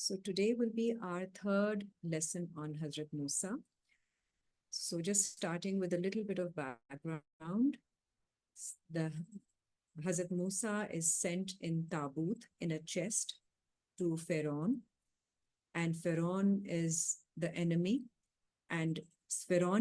So today will be our third lesson on Hazrat Musa. So just starting with a little bit of background, the Hazrat Musa is sent in Tabut, in a chest, to Pharaoh, and Pharaoh is the enemy, and Pharaoh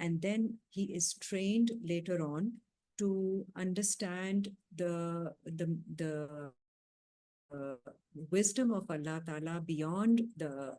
And then he is trained later on to understand the wisdom of Allah Ta'ala beyond the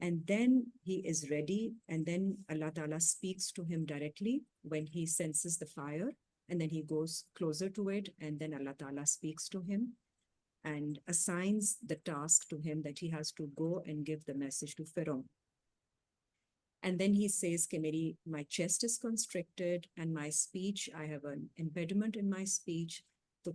And then he is ready, and then Allah Ta'ala speaks to him directly when he senses the fire, and then he goes closer to it, and then Allah Ta'ala speaks to him and assigns the task to him that he has to go and give the message to Pharaoh. And then he says, my chest is constricted and my speech, I have an impediment in my speech, so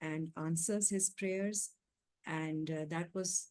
and answers his prayers. And that was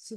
So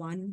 1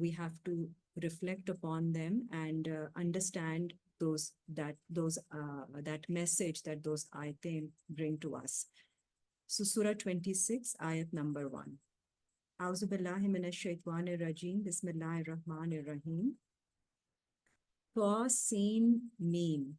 we have to reflect upon them and understand that message that those ayatein bring to us. So Surah 26 ayat number 1. A'udhu billahi minash shaitanir rajim. Bismillahir rahmanir rahim. Sin Mim.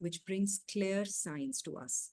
which brings clear signs to us.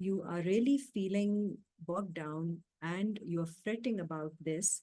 you are really feeling bogged down and you are fretting about this,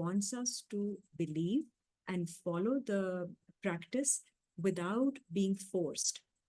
wants us to believe and follow the practice without being forced.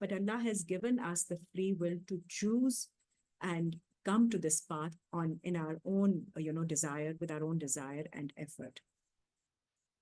But Allah has given us the free will to choose and come to this path in our own desire, with our own desire and effort.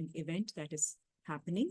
an event that is happening.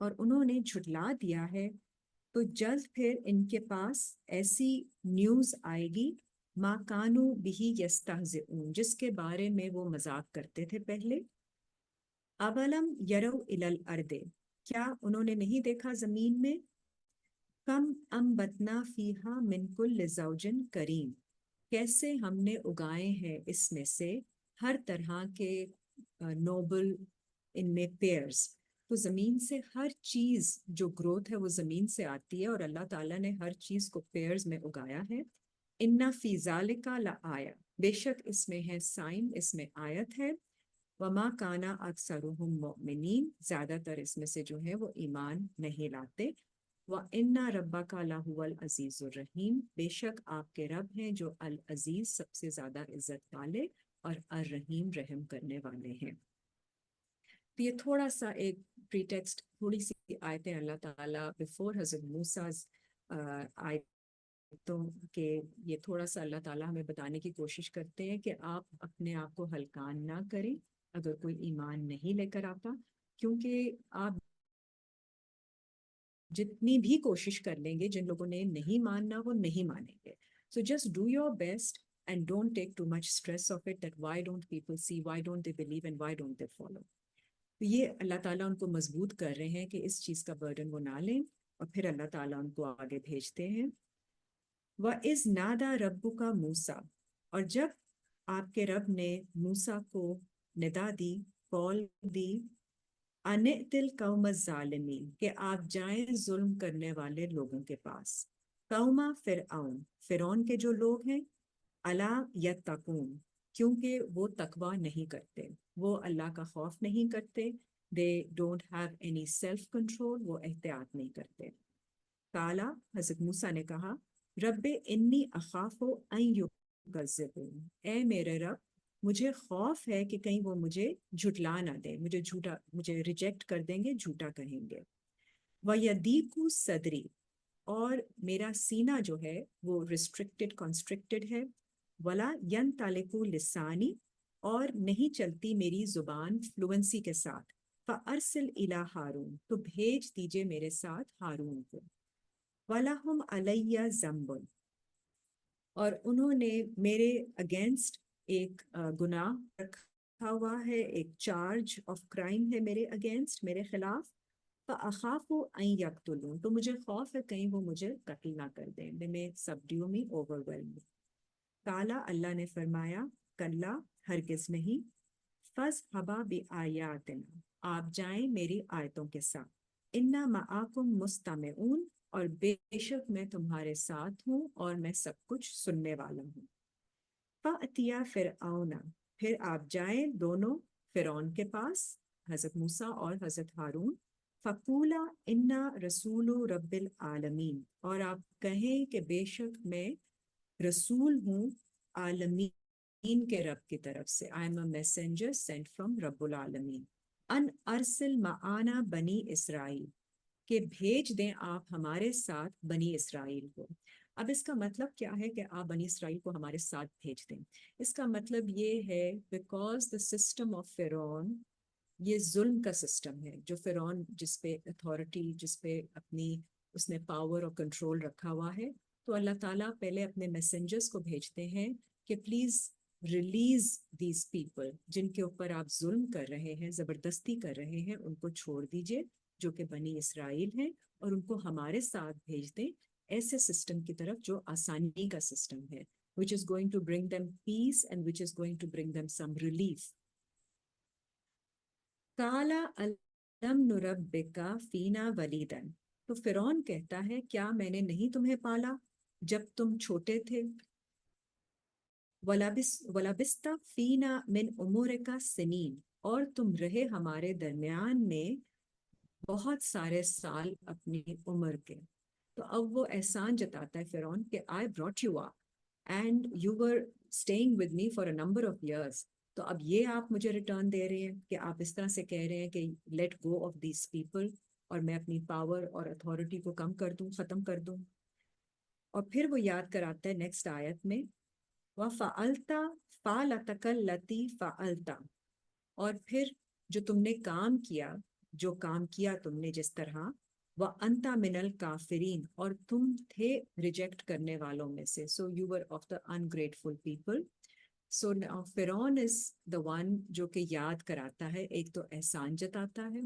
اور انہوں نے جھٹلا دیا ہے تو جلد پھر ان کے پاس ایسی نیوز آئے گی ما کانو بہی یستہزئون، جس کے بارے میں وہ مذاق کرتے تھے پہلے۔ اولم یرو الی الارض، کیا انہوں نے نہیں دیکھا زمین میں، کم انبتنا فیہا من کل زوج کریم، کیسے ہم نے اگائے ہیں اس میں سے ہر طرح کے نوبل، ان میں پیئرز۔ تو زمین سے ہر چیز جو گروتھ ہے وہ زمین سے آتی ہے، اور اللہ تعالیٰ نے ہر چیز کو پیئرز میں اگایا ہے۔ اِنَّ فِی ذَلِکَ لَآیَۃ، بے شک اس میں ہے سائن، اس میں آیت ہے۔ وَمَا كَانَ أَكْثَرُهُم مُؤْمِنِينَ، زیادہ تر اس میں سے جو ہے وہ ایمان نہیں لاتے۔ وَإِنَّ رَبَّكَ لَهُوَ الْعَزِيزُ الرَّحِيمُ، بے شک آپ کے رب ہیں جو العزیز، سب سے زیادہ عزت والے، اور الرحیم، رحم کرنے والے ہیں۔ تو یہ تھوڑا سا ایک پریٹیکسٹ، تھوڑی سی آیتیں اللہ تعالیٰ بفور حضرت موسیٰ آیتوں کے، یہ تھوڑا سا اللہ تعالیٰ ہمیں بتانے کی کوشش کرتے ہیں کہ آپ اپنے آپ کو ہلکان نہ کریں اگر کوئی ایمان نہیں لے کر آتا، کیونکہ آپ جتنی بھی کوشش کر لیں گے، جن لوگوں نے نہیں ماننا وہ نہیں مانیں گے۔ So just do your best and don't take too much stress of it, that why don't people see, why don't they believe, and why don't they follow. تو یہ اللہ تعالیٰ ان کو مضبوط کر رہے ہیں کہ اس چیز کا برڈن وہ نہ لیں، اور پھر اللہ تعالیٰ ان کو آگے بھیجتے ہیں۔ وَإِذْ نَادَى رَبُّكَ مُوسَىٰ، اور جب آپ کے رب نے موسیٰ کو ندا دی، کال دی، ان ائت القوم الظالمین، کہ آپ جائیں ظلم کرنے والے لوگوں کے پاس، قوم فرعون، فرعون کے جو لوگ ہیں، الا یتقون، کیونکہ وہ تقوی نہیں کرتے، وہ اللہ کا خوف نہیں کرتے، they don't have any self control، وہ احتیاط نہیں کرتے۔ کالا، حضرت موسیٰ نے کہا، رب انی اخاف ان یکذبون، اے میرے رب مجھے خوف ہے کہ کہیں وہ مجھے جھٹلا نہ دیں، مجھے ریجیکٹ کر دیں گے، جھوٹا کہیں گے۔ وَيَضِيقُ صَدْرِي، اور میرا سینہ جو ہے وہ ریسٹرکٹڈ، کنسٹرکٹڈ ہے۔ وَلَا يَنْطَلِقُ لِسَانِي، اور نہیں چلتی میری زبان فلوئنسی کے ساتھ۔ فَأَرْسِلْ إِلَىٰ ہارون، تو بھیج دیجئے میرے ساتھ ہارون کو۔ وَلَهُمْ عَلَيَّ ذَنْبٌ، اور انہوں نے میرے اگینسٹ ایک گناہ رکھا ہوا ہے، ایک چارج آف کرائم ہے میرے اگینسٹ، میرے خلاف۔ فَأَخَافُ أَن يَقْتُلُونِ، تو مجھے خوف ہے کہیں وہ مجھے قتل نہ کر دیں، they may subdue me, overwhelm me۔ کالا، اللہ نے فرمایا، کلا، ہرگز نہیں، فَاذْهَبَا بِآیَاتِنَا، آپ جائیں میری آیتوں کے ساتھ، اِنَّا مَعَکُمْ مُسْتَمِعُونَ، اور بے شک میں تمہارے ساتھ ہوں اور میں سب کچھ سننے والا ہوں۔ فَأْتِيَا فِرْعَوْنَ، پھر آپ جائیں دونوں فرعون کے پاس، حضرت موسیٰ اور حضرت ہارون۔ فَقُولَا إِنَّا رَسُولُ رَبِّ الْعَالَمِينَ، اور آپ کہیں کہ بے شک میں رسول ہوں عالمین کے رب کی طرف سے، I am a messenger sent from رب العالمین۔ ان ارسل معانا بنی اسرائیل، کہ بھیج دیں آپ ہمارے ساتھ بنی اسرائیل کو۔ اب اس کا مطلب کیا ہے کہ آپ بنی اسرائیل کو ہمارے ساتھ بھیج دیں؟ اس کا مطلب یہ ہے بیکاز دا سسٹم آف فرعون، یہ ظلم کا سسٹم ہے، جو فرعون جس پہ اتھارٹی، جس پہ اپنی اس نے پاور اور کنٹرول رکھا ہوا ہے، تو اللہ تعالیٰ پہلے اپنے میسنجرز کو بھیجتے ہیں کہ پلیز ریلیز دیز پیپل، جن کے اوپر آپ ظلم کر رہے ہیں، زبردستی کر رہے ہیں، ان کو چھوڑ دیجئے، جو کہ بنی اسرائیل ہیں، اور ان کو ہمارے ساتھ بھیج دیں ایسے سسٹم کی طرف جو آسانی کا سسٹم ہے، which is going to bring them peace and which is going to bring them some relief۔ کالا الم نربک فینا ولیدن، تو فرعون کہتا ہے کیا میں نے نہیں تمہیں پالا جب تم چھوٹے تھے؟ وَلَبِثْتَ فِينَا مِنْ عُمُرِكَ سِنِينَ، اور تم رہے ہمارے درمیان میں بہت سارے سال اپنی عمر کے۔ تو اب وہ احسان جتاتا ہے فرعون کہ I brought you up and you were staying with me for a number of years، تو اب یہ آپ مجھے ریٹرن دے رہے ہیں کہ آپ اس طرح سے کہہ رہے ہیں کہ let go of these people، اور میں اپنی پاور اور اتھارٹی کو کم کر دوں، ختم کر دوں۔ اور پھر وہ یاد کراتا ہے نیکسٹ آیت میں، وَفَعَلْتَ فَعْلَتَكَ الَّتِي فَعَلْتَ، اور پھر جو تم نے کام کیا جو کام کیا تم نے جس طرح، وہ انتا منل کافرین، اور تم تھے ریجیکٹ کرنے والوں میں سے. So you were of the ungrateful people. سو فرعون از دا ون جو کہ یاد کراتا ہے، ایک تو احسان جتاتا ہے،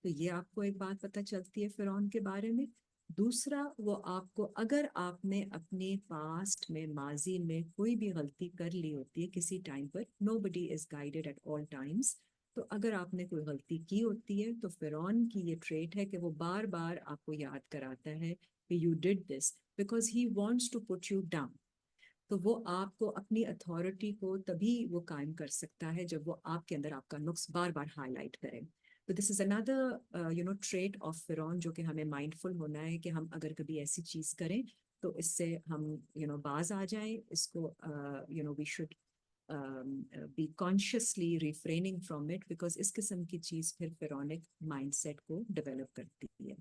تو یہ آپ کو ایک بات پتہ چلتی ہے فرعون کے بارے میں. دوسرا، وہ آپ کو اگر آپ نے اپنے پاسٹ میں ماضی میں کوئی بھی غلطی کر لی ہوتی ہے کسی ٹائم پر، nobody is guided at all times, تو اگر آپ نے کوئی غلطی کی ہوتی ہے تو فرعون کی یہ ٹریٹ ہے کہ وہ بار بار آپ کو یاد کراتا ہے کہ you did this because he wants to put you down. تو وہ آپ کو اپنی اتھارٹی کو تبھی وہ قائم کر سکتا ہے جب وہ آپ کے اندر آپ کا نقص بار بار ہائی لائٹ کرے. تو دس از اندر ٹریٹ آف فرعون جو کہ ہمیں مائنڈ فل ہونا ہے کہ ہم اگر کبھی ایسی چیز کریں تو اس سے ہم باز آ جائیں. اس کو we should be consciously referencing from it, because اس قسم کی چیز پھر فرعونک مائنڈ سیٹ کو ڈیولپ کرتی ہے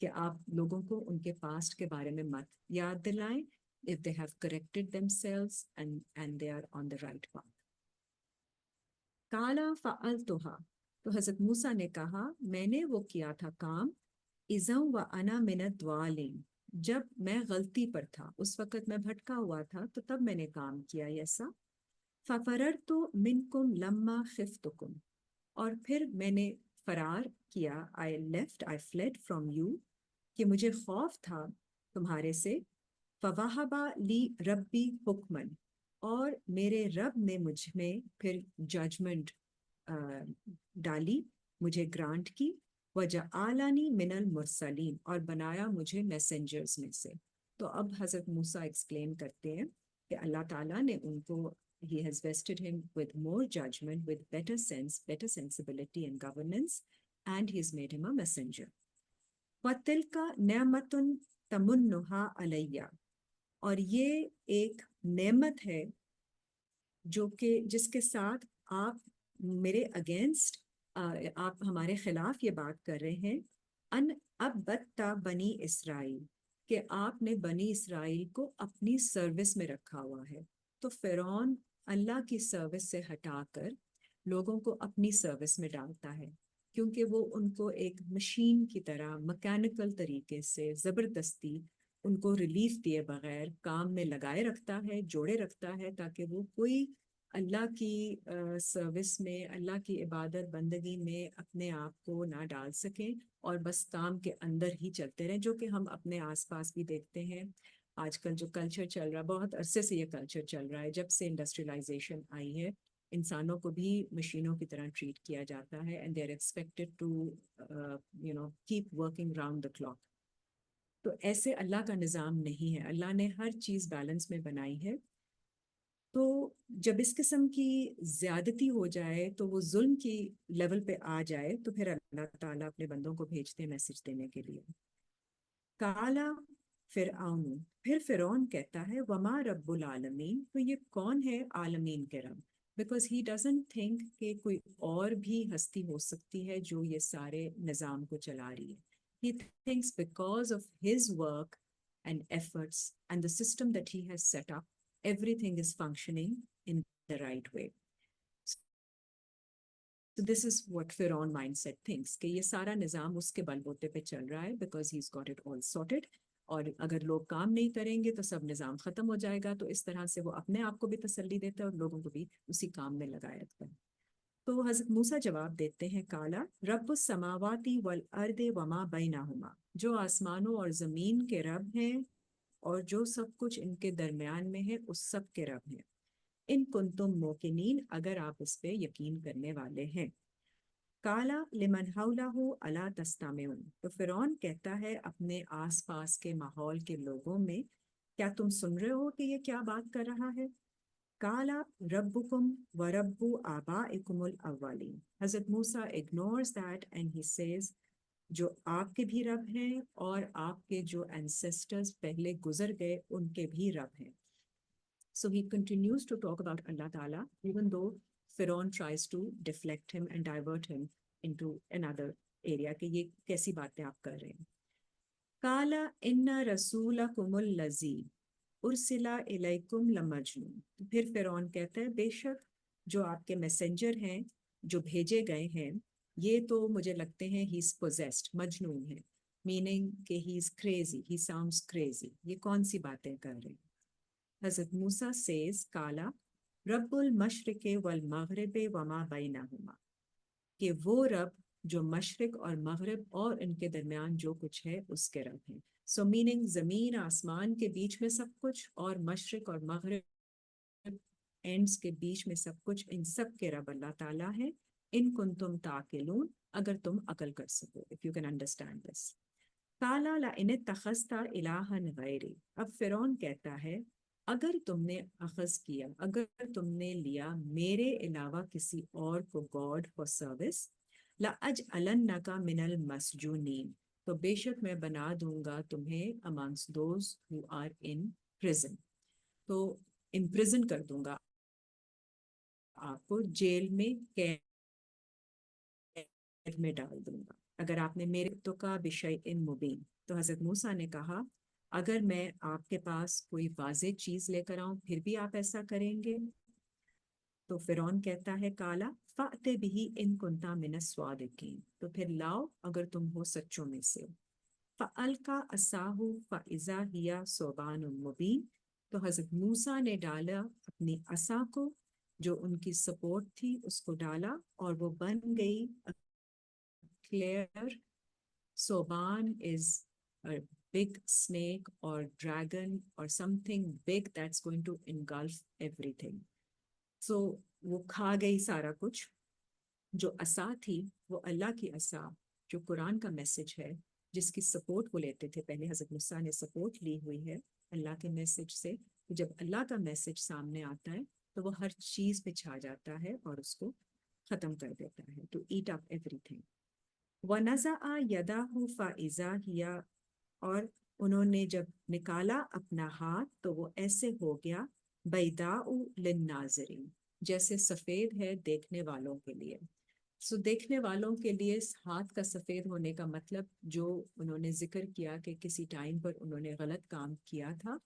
کہ آپ لوگوں کو ان کے پاسٹ کے بارے میں مت یاد دلائیں if they have corrected themselves and they are on the right path. کالا فعلتها، تو حضرت موسیٰ نے کہا میں نے وہ کیا تھا کام، اذا وانا من الضالین، جب میں غلطی پر تھا، اس وقت میں بھٹکا ہوا تھا تو تب میں نے کام کیا ایسا. ففررت منکم لما خفتکم، اور پھر میں نے فرار کیا، I left, I fled from you، کہ مجھے خوف تھا تمہارے سے. فوہبا لی ربی حکمن، اور میرے رب نے مجھ میں پھر ججمنٹ ڈالی، مجھے گرانٹ کی. وجعلنی من المرسلین، اور بنایا مجھے میسنجرز میں سے. تو اب حضرت موسیٰ ایکسپلین کرتے ہیں کہ اللہ تعالیٰ نے ان کو he has vested him with more judgment, with better sense, better sensibility and governance, and he's made him a messenger. وَتِلْكَ نِعْمَةٌ تَمُنُّهَا عَلَيَّ، اور یہ ایک نعمت ہے جو کہ جس کے ساتھ آپ میرے اگینسٹ، آپ ہمارے خلاف یہ بات کر رہے ہیں. ان ابتا بنی اسرائیل، کہ آپ نے بنی اسرائیل کو اپنی سروس میں رکھا ہوا ہے. تو فرعون اللہ کی سروس سے ہٹا کر لوگوں کو اپنی سروس میں ڈالتا ہے، کیونکہ وہ ان کو ایک مشین کی طرح مکینیکل طریقے سے زبردستی ان کو ریلیف دیے بغیر کام میں لگائے رکھتا ہے، جوڑے رکھتا ہے، تاکہ وہ کوئی اللہ کی سروس میں، اللہ کی عبادت بندگی میں اپنے آپ کو نہ ڈال سکیں اور بس کام کے اندر ہی چلتے رہیں، جو کہ ہم اپنے آس پاس بھی دیکھتے ہیں. آج کل جو کلچر چل رہا ہے، بہت عرصے سے یہ کلچر چل رہا ہے، جب سے انڈسٹریلائزیشن آئی ہے انسانوں کو بھی مشینوں کی طرح ٹریٹ کیا جاتا ہے and they are expected to keep working round the clock. تو ایسے اللہ کا نظام نہیں ہے، اللہ نے ہر چیز بیلنس میں بنائی ہے. تو جب اس قسم کی زیادتی ہو جائے تو وہ ظلم کی لیول پہ آ جائے تو پھر اللہ تعالیٰ اپنے بندوں کو بھیجتے ہیں میسج دینے کے لیے. کالا فرعون، پھر فرعون کہتا ہے وما رب العالمین، تو یہ کون ہے عالمین کے رب؟ بیکاز ہی ڈزنٹ تھنک کہ کوئی اور بھی ہستی ہو سکتی ہے جو یہ سارے نظام کو چلا رہی ہے. He thinks because of his work and efforts and the system that he has set up, everything is functioning in the right way. So this is what Pharaoh mindset thinks, کہ یہ سارا نظام اس کے بل بوتے پہ چل رہا ہے because he's got it all sorted. اور اگر لوگ کام نہیں کریں گے تو سب نظام ختم ہو جائے گا. تو اس طرح سے وہ اپنے آپ کو بھی تسلی دیتا ہے اور لوگوں کو بھی اسی کام میں لگایا رکھتا ہے. تو حضرت موسیٰ جواب دیتے ہیں کالا رب السماواتی والارض وما بینہما، جو آسمانوں اور زمین کے رب ہیں اور جو سب کچھ ان کے درمیان میں ہے اس سب کے رب ہیں. ان کنتم موقنین، اگر آپ اس پہ یقین کرنے والے ہیں. کالا لمن حولہ الا تستمعون، تو فرعون کہتا ہے اپنے آس پاس کے ماحول کے لوگوں میں کیا تم سن رہے ہو کہ یہ کیا بات کر رہا ہے؟ کالا ربکم ورب آبائکم الاولین، حضرت موسیٰ ignores that and he says جو آپ کے بھی رب ہیں اور آپ کے جو ancestors پہلے گزر گئے ان کے بھی رب ہیں. So he continues to talk about Allah Ta'ala even though Pharaoh tries to deflect him and divert him into another area کہ یہ کیسی باتیں آپ کر رہے ہیں. کالا ان رسولکم الذی ارسلا الیکم لمجنون، تو پھر فرعون کہتا ہے بے شک جو آپ کے میسنجر ہیں جو بھیجے گئے ہیں یہ تو مجھے لگتے ہیں ہی از پوزیسڈ، مجنون ہے، میننگ کہ ہی از کریزی، ہی ساؤنڈز کریزی، یہ کون سی باتیں کر رہے ہیں. حضرت موسیٰ سیز کالا رب المشرق والمغرب وما بینہما، کہ وہ رب جو مشرق اور مغرب اور ان کے درمیان جو کچھ ہے اس کے رب ہیں. سو میننگ زمین آسمان کے بیچ میں سب کچھ، اور مشرق اور مغرب اینڈز کے بیچ میں سب کچھ، ان سب کے رب اللہ تعالیٰ ہے. ان کنتم تعقلون، اگر تم عقل کر سکو، if you can understand this. کالا لئن اتخذت الہا غیری، اب فرعون کہتا ہے اگر تم نے اخذ کیا، اگر تم نے لیا میرے علاوہ کسی اور کو گاڈ فار سروس، لَأَجْعَلَنَّكَ مِنَ الْمَسْجُونِينَ، تو بے شک میں بنا دوں گا تمہیں amongst those who are in prison، تو امپرزن کر دوں گا آپ کو، جیل میں، قید میں ڈال دوں گا، اگر آپ نے میرے تو کا بشیء مبین. تو حضرت موسیٰ نے کہا اگر میں آپ کے پاس کوئی واضح چیز لے کر آؤں پھر بھی آپ ایسا کریں گے؟ تو فرعون کہتا ہے کالا فأت بہ ان کنت من الصادقین، تو پھر لاؤ اگر تم ہو سچوں میں سے. فألقى عصاه فإذا هي ثعبان مبین، تو حضرت موسیٰ نے ڈالا اپنی عصا کو جو ان کی سپورٹ تھی، اس کو ڈالا اور وہ بن گئی clear. ثعبان is a big snake or dragon or something big that's going to engulf everything. So وہ کھا گئی سارا کچھ. جو عصا تھی وہ اللہ کی عصا، جو قرآن کا میسج ہے، جس کی سپورٹ وہ لیتے تھے. پہلے حضرت موسیٰ نے سپورٹ لی ہوئی ہے اللہ کے میسج سے. جب اللہ کا میسج سامنے آتا ہے تو وہ ہر چیز پہ چھا جاتا ہے اور اس کو ختم کر دیتا ہے، to eat up every thing يَدَهُ فَإِذَا هِيَ، اور انہوں نے جب نکالا اپنا ہاتھ تو وہ ایسے ہو گیا بَيْضَاءُ لِلنَّاظِرِينَ، جیسے سفید ہے دیکھنے والوں کے لیے. سو دیکھنے والوں کے لیے ہاتھ کا سفید ہونے کا مطلب جو انہوں نے ذکر کیا کہ کسی ٹائم پر انہوں نے غلط کام کیا تھا،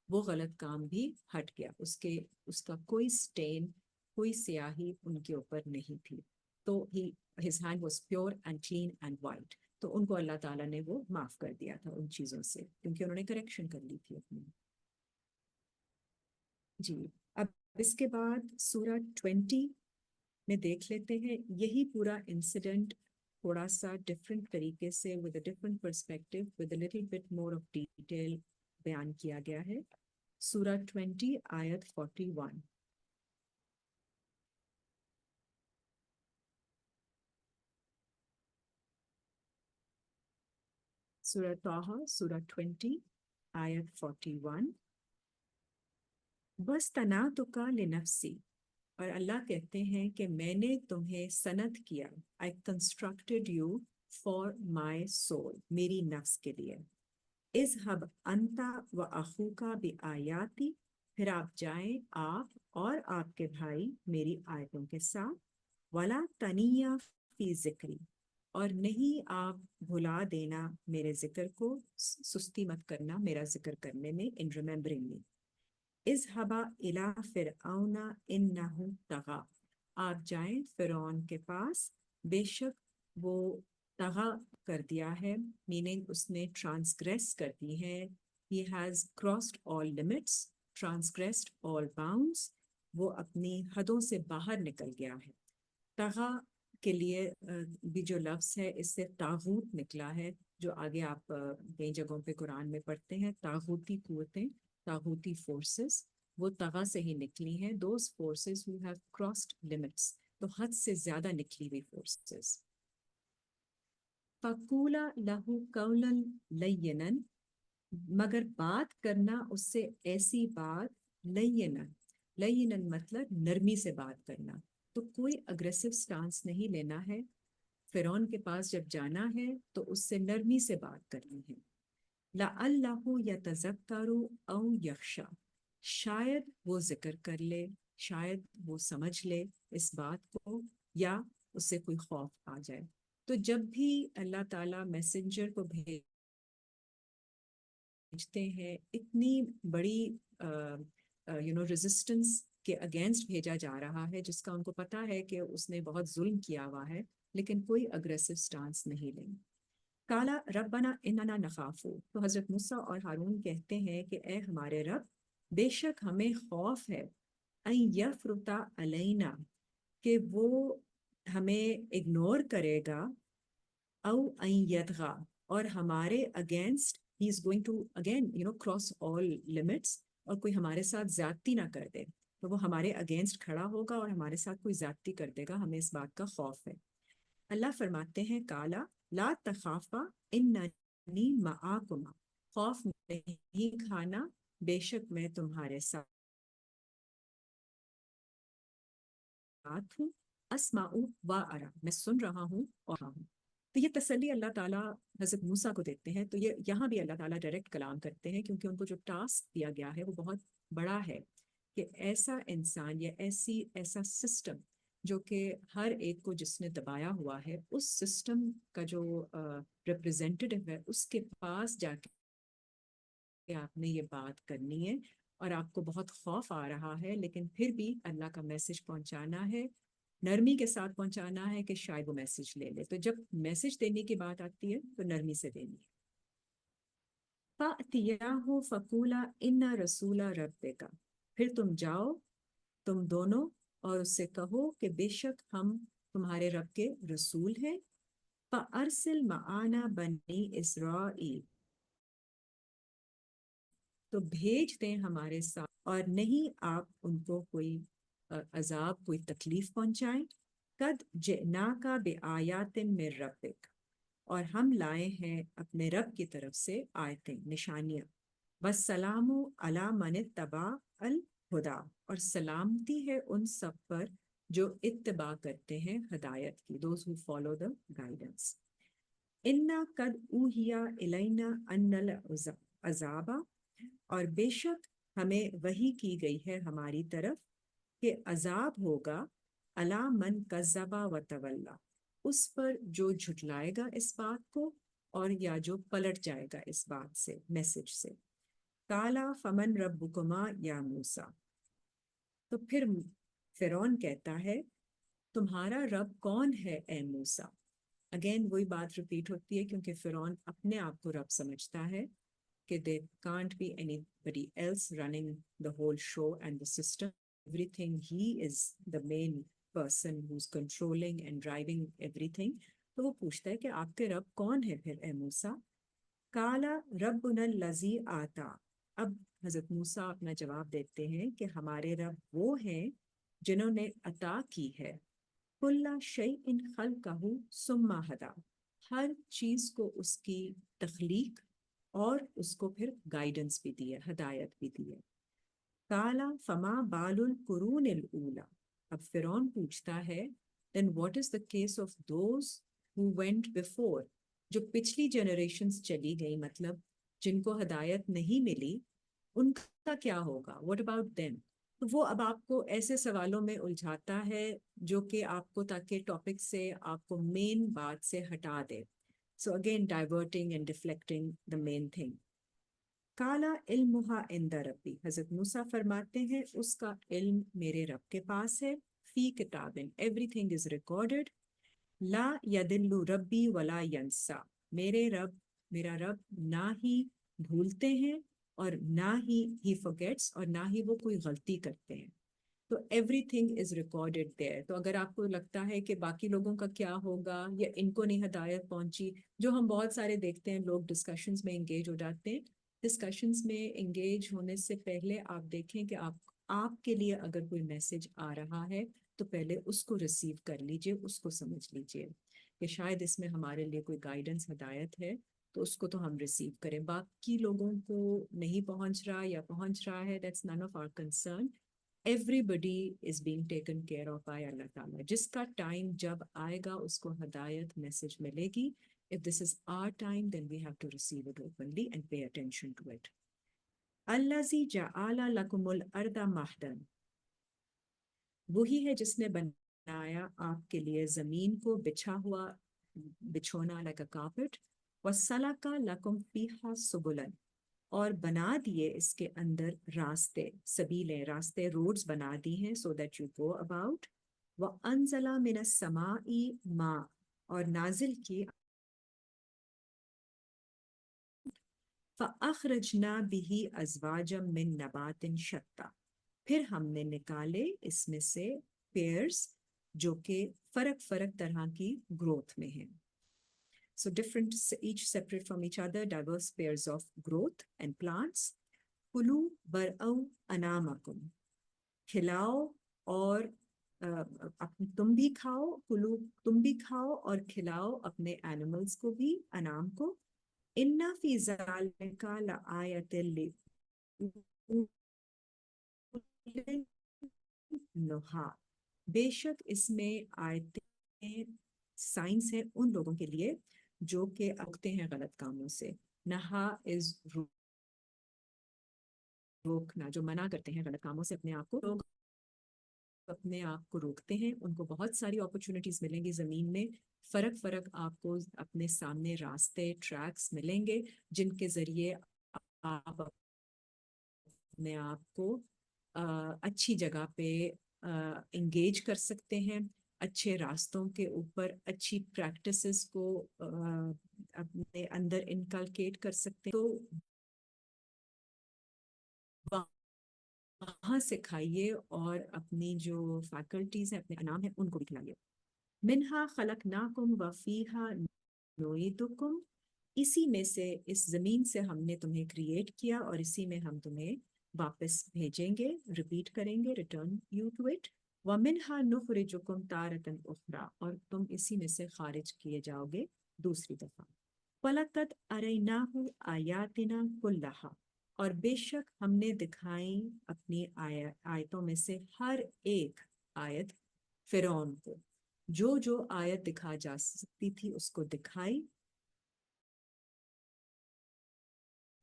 وہ غلط کام بھی ہٹ گیا، اس کا کوئی سٹین، کوئی سیاہی ان کے اوپر نہیں تھی. تو his hand was pure and clean and white. تو ان کو اللہ تعالیٰ نے وہ معاف کر دیا تھا ان چیزوں سے، کیونکہ انہوں نے کریکشن کر لی تھی اپنی. جی اب اس کے بعد سورہ 20 میں دیکھ لیتے ہیں. یہی پورا انسیڈنٹ تھوڑا سا ڈفرینٹ طریقے سے with a different perspective with a little bit more of detail بیان کیا گیا ہے. سورہ 20 آیت 41. سورہ طٰہٰ سورہ 20 آیت 41. وَاصْطَنَعْتُكَ لِنَفْسِي، اور اللہ کہتے ہیں کہ میں نے تمہیں سند کیا، I constructed you for my soul، میری نفس کے لیے. اذهب انت وَأَخُوكَ بِآيَاتِي، پھر آپ جائیں آپ اور آپ کے بھائی میری آیتوں کے ساتھ. وَلَا تَنِيَّ فِي ذِكْرِي، اور نہیں آپ بھلا دینا میرے ذکر کو، سستی مت کرنا میرا ذکر کرنے میں، in remembering me. اذهبا إلى فرعون إنه طغى، آپ جائیں فرعون کے پاس، بے شک وہ طغى کر دیا ہے، میننگ اس نے ٹرانسگریس کر دی ہے. He has crossed all limits, transgressed all bounds، وہ اپنی حدوں سے باہر نکل گیا ہے. طغى کے لیے بھی جو لفظ ہے اس سے طاغوت نکلا ہے، جو آگے آپ کئی جگہوں پہ قرآن میں پڑھتے ہیں. طاغوتی قوتیں، طاغوتی فورسز، وہ طغى سے ہی نکلی ہیں. Those forces who have crossed limits، تو حد سے زیادہ نکلی ہوئی فورسز. فَقُولَا لَهُ قَوْلًا لَيِّنًا، مگر بات کرنا اس سے ایسی بات، لینا مطلب نرمی سے بات کرنا. تو کوئی اگریسو سٹانس نہیں لینا ہے. فرعون کے پاس جب جانا ہے تو اس سے نرمی سے بات کرنی ہے. لَعَلَّهُ يَتَذَكَّرُ أَوْ يَخْشَىٰ، شاید وہ ذکر کر لے، شاید وہ سمجھ لے اس بات کو، یا اس سے کوئی خوف آ جائے. تو جب بھی اللہ تعالیٰ میسنجر کو بھیجتے ہیں اتنی بڑی ریزسٹنس کے اگینسٹ بھیجا جا رہا ہے، جس کا ان کو پتا ہے کہ اس نے بہت ظلم کیا ہوا ہے، لیکن کوئی اگریسو سٹانس نہیں لیں. کالا ربنا اننا نخافو، تو حضرت موسیٰ اور ہارون کہتے ہیں کہ اے ہمارے رب، بے شک ہمیں خوف ہے ان یفرط علینا، کہ وہ ہمیں اگنور کرے گا، او ان یطغی، اور ہمارے against he is going to again cross all limits, اور کوئی ہمارے ساتھ زیادتی نہ کر دے. تو وہ ہمارے اگینسٹ کھڑا ہوگا اور ہمارے ساتھ کوئی زیادتی کر دے گا، ہمیں اس بات کا خوف ہے. اللہ فرماتے ہیں کالا لا تخافا اننی معاکما، خوف نہیں کھانا، بے شک میں تمہارے ساتھ ہوں، اسمع و ارا، میں سن رہا ہوں اور ہوں. تو یہ تسلی اللہ تعالیٰ حضرت موسیٰ کو دیتے ہیں. تو یہ یہاں بھی اللہ تعالیٰ ڈائریکٹ کلام کرتے ہیں، کیونکہ ان کو جو ٹاسک دیا گیا ہے وہ بہت بڑا ہے، کہ ایسا انسان یا ایسا سسٹم جو کہ ہر ایک کو جس نے دبایا ہوا ہے، اس سسٹم کا جو ریپرزینٹیو ہے، اس کے پاس جا کے آپ نے یہ بات کرنی ہے. اور آپ کو بہت خوف آ رہا ہے، لیکن پھر بھی اللہ کا میسج پہنچانا ہے، نرمی کے ساتھ پہنچانا ہے کہ شاید وہ میسج لے لے. تو جب میسج دینے کی بات آتی ہے تو نرمی سے دینی ہے. فَأْتِيَاهُ فَقُولَا إِنَّ رَسُولَ رَبِّكَ، پھر تم جاؤ تم دونوں اور اس سے کہو کہ بے شک ہم تمہارے رب کے رسول ہیں. فَأَرْسِلْ مَعَانَا بَنِي إِسْرَائِیل، تو بھیج دیں ہمارے ساتھ، اور نہیں آپ ان کو کوئی عذاب، کوئی تکلیف پہنچائیں. قد جئناک بآیات من ربک، اور ہم لائے ہیں اپنے رب کی طرف سے آیتیں، نشانیاں. والسلام علی من اتبع الہدا، اور سلامتی ہے ان سب پر جو اتباع کرتے ہیں ہدایت کی، those who follow the guidance. انا قد اوحی الینا ان العذاب، اور بے شک ہمیں وحی کی گئی ہے ہماری طرف کہ عذاب ہوگا، علی من کذب و تولی، اس پر جو جھٹلائے گا اس بات کو، اور یا جو پلٹ جائے گا اس بات سے، میسج سے. کالا فمن ربکما یا موسیٰ، تو پھر فرعون کہتا ہے تمہارا رب کون ہے اے موسیٰ. اگین وہی بات ریپیٹ ہوتی ہے، کیونکہ فرعون اپنے آپ کو رب سمجھتا ہے کہ there can't be anybody else running the whole show and the system. Everything, he is the main person who's controlling and driving everything. تو وہ پوچھتا ہے کہ آپ کے رب کون ہے پھر اے موسیٰ. کالا ربنا الذی آتا، اب حضرت موسیٰ اپنا جواب دیتے ہیں کہ ہمارے رب وہ ہیں جنہوں نے عطا کی ہے کل شیء خلقہ ثم ہدی، ہر چیز کو اس کی تخلیق اور اس کو پھر گائیڈنس بھی دی ہے، ہدایت بھی دی ہے. کالا فما بال القرون الاولی، اب فرعون پوچھتا ہے then what is the case of those who went before، جو پچھلی جنریشنز چلی گئی، مطلب جن کو ہدایت نہیں ملی، ان کا کیا ہوگا، what about them. تو وہ اب آپ کو ایسے سوالوں میں الجھاتا ہے جو کہ آپ کو تاکہ ٹاپک سے، آپ کو مین بات سے ہٹا دے. So again, diverting and deflecting the main thing. کالا علمہا عند ربی، حضرت موسیٰ فرماتے ہیں اس کا علم میرے رب کے پاس ہے. فی کتاب، everything is recorded. لا یدل ربی ولا ینسا، میرا رب نہ ہی بھولتے ہیں اور نہ ہی he forgets، اور نہ ہی وہ کوئی غلطی کرتے ہیں. تو everything is recorded there. تو اگر آپ کو لگتا ہے کہ باقی لوگوں کا کیا ہوگا یا ان کو نہیں ہدایت پہنچی، جو ہم بہت سارے دیکھتے ہیں لوگ ڈسکشنز میں انگیج ہو جاتے ہیں. ڈسکشنز میں انگیج ہونے سے پہلے آپ دیکھیں کہ آپ کے لیے اگر کوئی میسج آ رہا ہے تو پہلے اس کو ریسیو کر لیجئے، اس کو سمجھ لیجئے کہ شاید اس میں ہمارے لیے کوئی گائیڈنس، ہدایت ہے، تو اس کو تو ہم ریسیو کریں. باقی لوگوں کو نہیں پہنچ رہا یا پہنچ رہا ہے، that's none of our concern. Everybody is being taken care of by اللہ تعالیٰ. جس کا ٹائم جب آئے گا اس کو ہدایت میسج ملے گی. If this is our time, then we have to receive it openly and pay attention to it. الذی جعل لکم الارض مہدا، وہی ہے جس نے بنایا آپ کے لیے زمین کو بچھا ہوا، بچھونا like a carpet. وَسَلَكَ لَكُمْ فِيهَا سُبُلًا، اور بنا دیے اس کے اندر راستے، سبیلیں، راستے، روڈز بنا دی ہیں so that you go about. وَأَنزَلَ مِنَ السَّمَاءِ مَاءً، اور نازل کی فَأَخْرَجْنَا بِهِ أَزْوَاجًا مِّن نَبَاتٍ شَتَّى، پھر ہم نے نکالے اس میں سے پیئرز جو کہ فرق فرق طرح کی گروتھ میں ہیں. So different, each separate from each other, diverse pairs of growth and plants. کُلُوا وَارْعَوْا أَنْعَامَكُمْ، کھلاؤ اور تم بھی کھاؤ، کلو تم بھی کھاؤ اور کھلاؤ اپنے اینیملز کو بھی، انعام کو. اِنَّ فِي ذَلِكَ لَآیَةً لِّأُولِي النُّہَىٰ، بے شک اس میں آیتیں سائنس ہے ان لوگوں کے لیے جو کہ رکتے ہیں غلط کاموں سے. نہا از روکنا، جو منع کرتے ہیں غلط کاموں سے اپنے آپ کو. لوگ اپنے آپ کو روکتے ہیں، ان کو بہت ساری اپرچونٹیز ملیں گی زمین میں، فرق فرق آپ کو اپنے سامنے راستے، ٹریکس ملیں گے جن کے ذریعے آپ اپنے آپ کو اچھی جگہ پہ انگیج کر سکتے ہیں، اچھے راستوں کے اوپر اچھی پریکٹسز کو اپنے اندر انکلکیٹ کر سکتے ہیں. تو وہاں سکھائیے اور اپنی جو فیکلٹیز ہیں، اپنے انعام ہیں، ان کو بھی کھلائیے. منہا خلقناکم وفیہا نعیدکم، اسی میں سے، اس زمین سے ہم نے تمہیں کریٹ کیا اور اسی میں ہم تمہیں واپس بھیجیں گے، ریپیٹ کریں گے، ریٹرن یو ٹو اٹ. ومنہا نخرجکم تارۃ اخری، اور تم اسی میں سے خارج کیے جاؤ گے دوسری دفعہ. وَلَقَدْ أَرَيْنَاهُ آیَاتِنَا كُلَّهَا، اور بے شک ہم نے دکھائیں اپنی آیتوں میں سے ہر ایک آیت فرعون کو، جو جو آیت دکھا جا سکتی تھی اس کو دکھائی.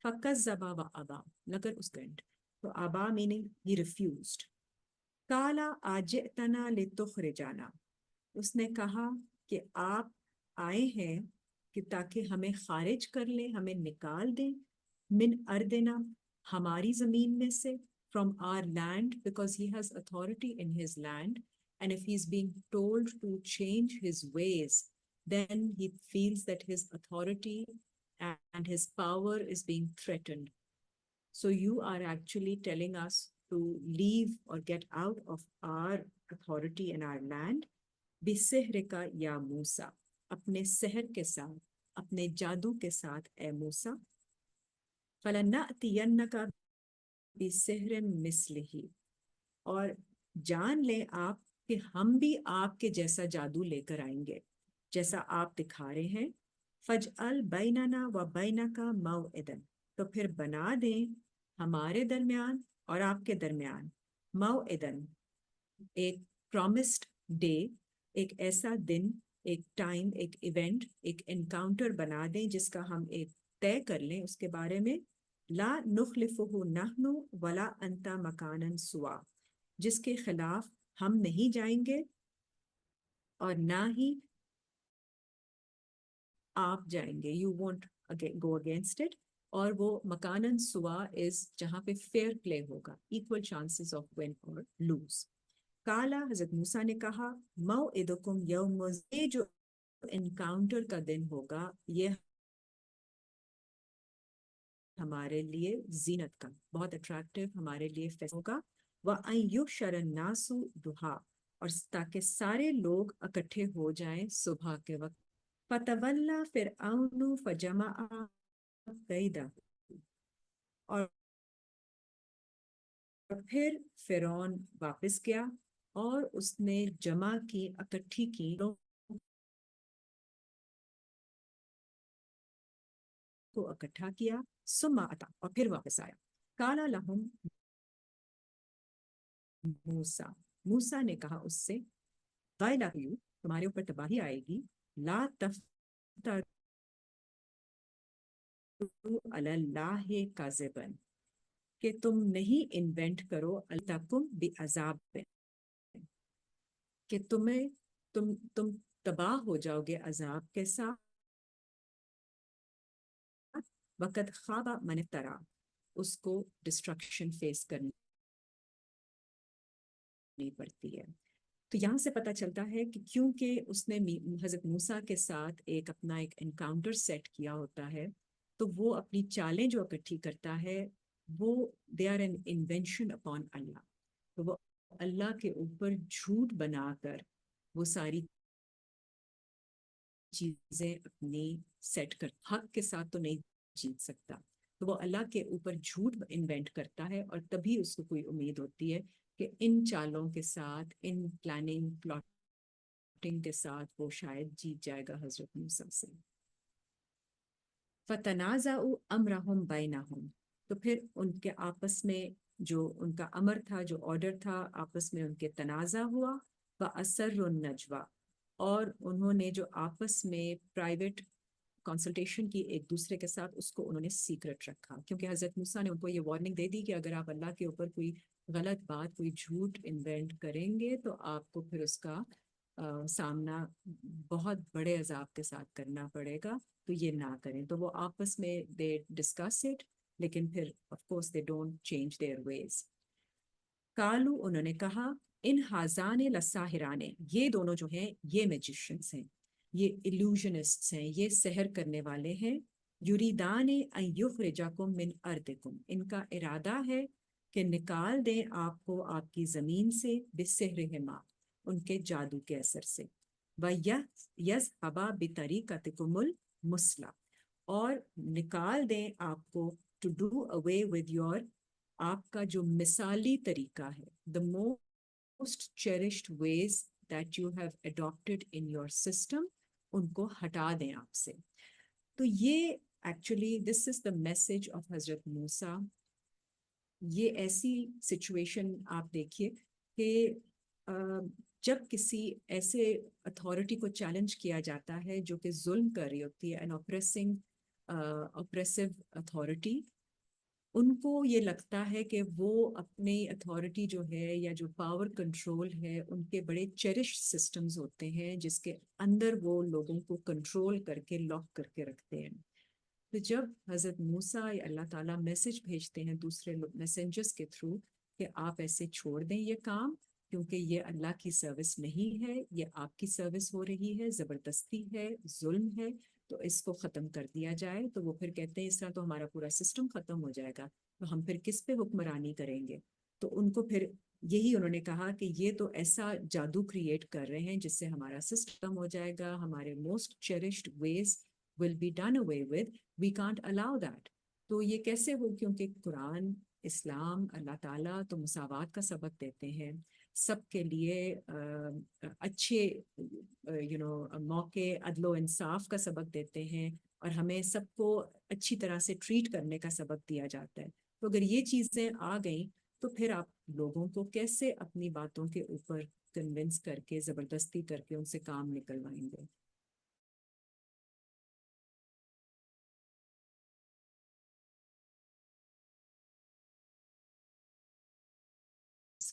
فَكَذَّبَ وَأَبَى، مگر اس گرنٹ، تو ابا میننگ ہی ریفیوزڈ. قَالَ أَجِئْتَنَا لِتُخْرِجَنَا، اس نے کہا کہ آپ آئے ہیں کہ تاکہ ہمیں خارج کر لیں، ہمیں نکال دیں، من اردنا، ہماری زمین میں سے، from our land, because he has authority in his land, and if he's being told to change his ways, then he feels that his authority and his power is being threatened. So you are actually telling us to leave or get out of our authority in our land. بِسِحْرِكَ یا موسیٰ، اپنے سحر کے ساتھ، اپنے جادو کے ساتھ اے موسیٰ. فَلَنَأْتِيَنَّكَ بِسِحْرٍ مِثْلِهِ، اور جان لیں آپ کہ ہم بھی آپ کے جیسا جادو لے کر آئیں گے جیسا آپ دکھا رہے ہیں. فَاجْعَلْ بَيْنَنَا وَبَيْنَكَ مَوْعِدًا، تو پھر بنا دیں ہمارے درمیان اور آپ کے درمیان، موعدن، ایک پرومسڈ ڈے، ایک ایسا دن، ایک ٹائم، ایک ایونٹ، ایک انکاؤنٹر بنا دیں جس کا ہم ایک طے کر لیں اس کے بارے میں. لا نخلفہ نحن ولا انت مکانا سوا، جس کے خلاف ہم نہیں جائیں گے اور نہ ہی آپ جائیں گے. You won't go against it. اور وہ مکانن سوا از جہاں پہ فیئر پلے ہوگا، ایکول چانسز آف ون اور لوز. کالا، حضرت موسیٰ نے کہا، موعدکم یوم، یہ جو انکاؤنٹر کا دن ہوگا یہ ہمارے لیے زینت کا، بہت اٹریکٹیو ہمارے لیے فیسٹ ہوگا. وَأَن يُحْشَرَ النَّاسُ ضُحًى، اور تاکہ سارے لوگ اکٹھے ہو جائیں صبح کے وقت. فَتَوَلَّى فِرْعَوْنُ فَجَمَعَ كَيْدَهُ، اور پھر فرعون واپس گیا اور اس نے جمع کی، اکٹھی کی کو اکٹھا کیا. ثم اتا، اور پھر واپس آیا. قال لهم موسیٰ، موسیٰ نے کہا اس سے، ویل یو، تمہارے اوپر تباہی آئے گی. لا تفتروا علی اللہ کاذبا، کہ تم نہیں انوینٹ کرو التکم بعذاب، کہ تم تباہ ہو جاؤ گے عذاب کے ساتھ. وقت خواب من افترا، اس کو ڈسٹرکشن فیس کرنی پڑتی ہے. تو یہاں سے پتہ چلتا ہے کہ کیونکہ اس نے حضرت موسیٰ کے ساتھ ایک اپنا ایک انکاؤنٹر سیٹ کیا ہوتا ہے، تو وہ اپنی چالیں جو اکٹھی کرتا ہے وہ they are an invention upon اللہ. تو وہ اللہ کے اوپر جھوٹ بنا کر وہ ساری چیزیں اپنی سیٹ کر، حق کے ساتھ تو نہیں جیت سکتا، تو وہ اللہ کے اوپر جھوٹ انوینٹ کرتا ہے، اور تبھی اس کو کوئی امید ہوتی ہے کہ ان چالوں کے ساتھ، ان پلاننگ پلاٹنگ کے ساتھ وہ شاید جیت جائے گا حضرت موسیٰ سے. فَتَنَازَعُوا أَمْرَهُمْ بَيْنَهُمْ، تو پھر ان کے آپس میں جو ان کا امر تھا، جو آرڈر تھا، آپس میں ان کے تنازع ہوا. وَأَسَرُّوا النَّجْوَىٰ، اور انہوں نے جو آپس میں پرائیویٹ کنسلٹیشن کی ایک دوسرے کے ساتھ، اس کو انہوں نے سیکرٹ رکھا، کیونکہ حضرت موسیٰ نے ان کو یہ وارننگ دے دی کہ اگر آپ اللہ کے اوپر کوئی غلط بات، کوئی جھوٹ انوینٹ کریں گے تو آپ کو پھر اس کا سامنا بہت بڑے عذاب کے ساتھ کرنا پڑے گا، تو یہ نہ کریں. تو وہ آپس میں دے ڈسکس اٹ، لیکن پھر of course they don't change their ways. کالو، انہوں نے کہا، ان ہازان لساہران، یہ دونوں جو ہیں یہ میجیشنس ہیں، یہ ایلوژنسٹس ہیں، یہ سحر کرنے والے ہیں. یریدان ان یخرجکم من ارضکم، ان کا ارادہ ہے کہ نکال دیں آپ کو آپ کی زمین سے، بسحرہما، ان کے جادو کے اثر سے. وَيَذْهَبَا بِطَرِيقَتِكُمُ الْمُثْلَىٰ، اور نکال دیں آپ کو to do away with your، آپ کا جو مثالی طریقہ ہے، the most cherished ways that you have adopted in your system، ان کو ہٹا دیں آپ سے. تو یہ actually this is the message of حضرت موسیٰ. یہ ایسی سچویشن آپ دیکھیے کہ جب کسی ایسے اتھارٹی کو چیلنج کیا جاتا ہے جو کہ ظلم کر رہی ہوتی ہے، an oppressive authority، ان کو یہ لگتا ہے کہ وہ اپنی اتھارٹی جو ہے یا جو پاور کنٹرول ہے، ان کے بڑے چیرش سسٹمز ہوتے ہیں جس کے اندر وہ لوگوں کو کنٹرول کر کے لاک کر کے رکھتے ہیں. تو جب حضرت موسیٰ یا اللہ تعالیٰ میسج بھیجتے ہیں دوسرے میسنجرز کے تھرو کہ آپ ایسے چھوڑ دیں یہ کام، کیونکہ یہ اللہ کی سروس نہیں ہے، یہ آپ کی سروس ہو رہی ہے، زبردستی ہے، ظلم ہے، تو اس کو ختم کر دیا جائے. تو وہ پھر کہتے ہیں اس طرح تو ہمارا پورا سسٹم ختم ہو جائے گا، تو ہم پھر کس پہ حکمرانی کریں گے. تو ان کو پھر یہی انہوں نے کہا کہ یہ تو ایسا جادو کریٹ کر رہے ہیں جس سے ہمارا سسٹم ہو جائے گا، ہمارے most cherished ways will be done away with. We can't allow that. تو یہ کیسے ہو؟ کیونکہ قرآن، اسلام، اللہ تعالیٰ تو مساوات کا سبق دیتے ہیں، سب کے لیے اچھے موقع، عدل و انصاف کا سبق دیتے ہیں، اور ہمیں سب کو اچھی طرح سے ٹریٹ کرنے کا سبق دیا جاتا ہے. تو اگر یہ چیزیں آ گئیں تو پھر آپ لوگوں کو کیسے اپنی باتوں کے اوپر کنونس کر کے، زبردستی کر کے ان سے کام نکلوائیں گے؟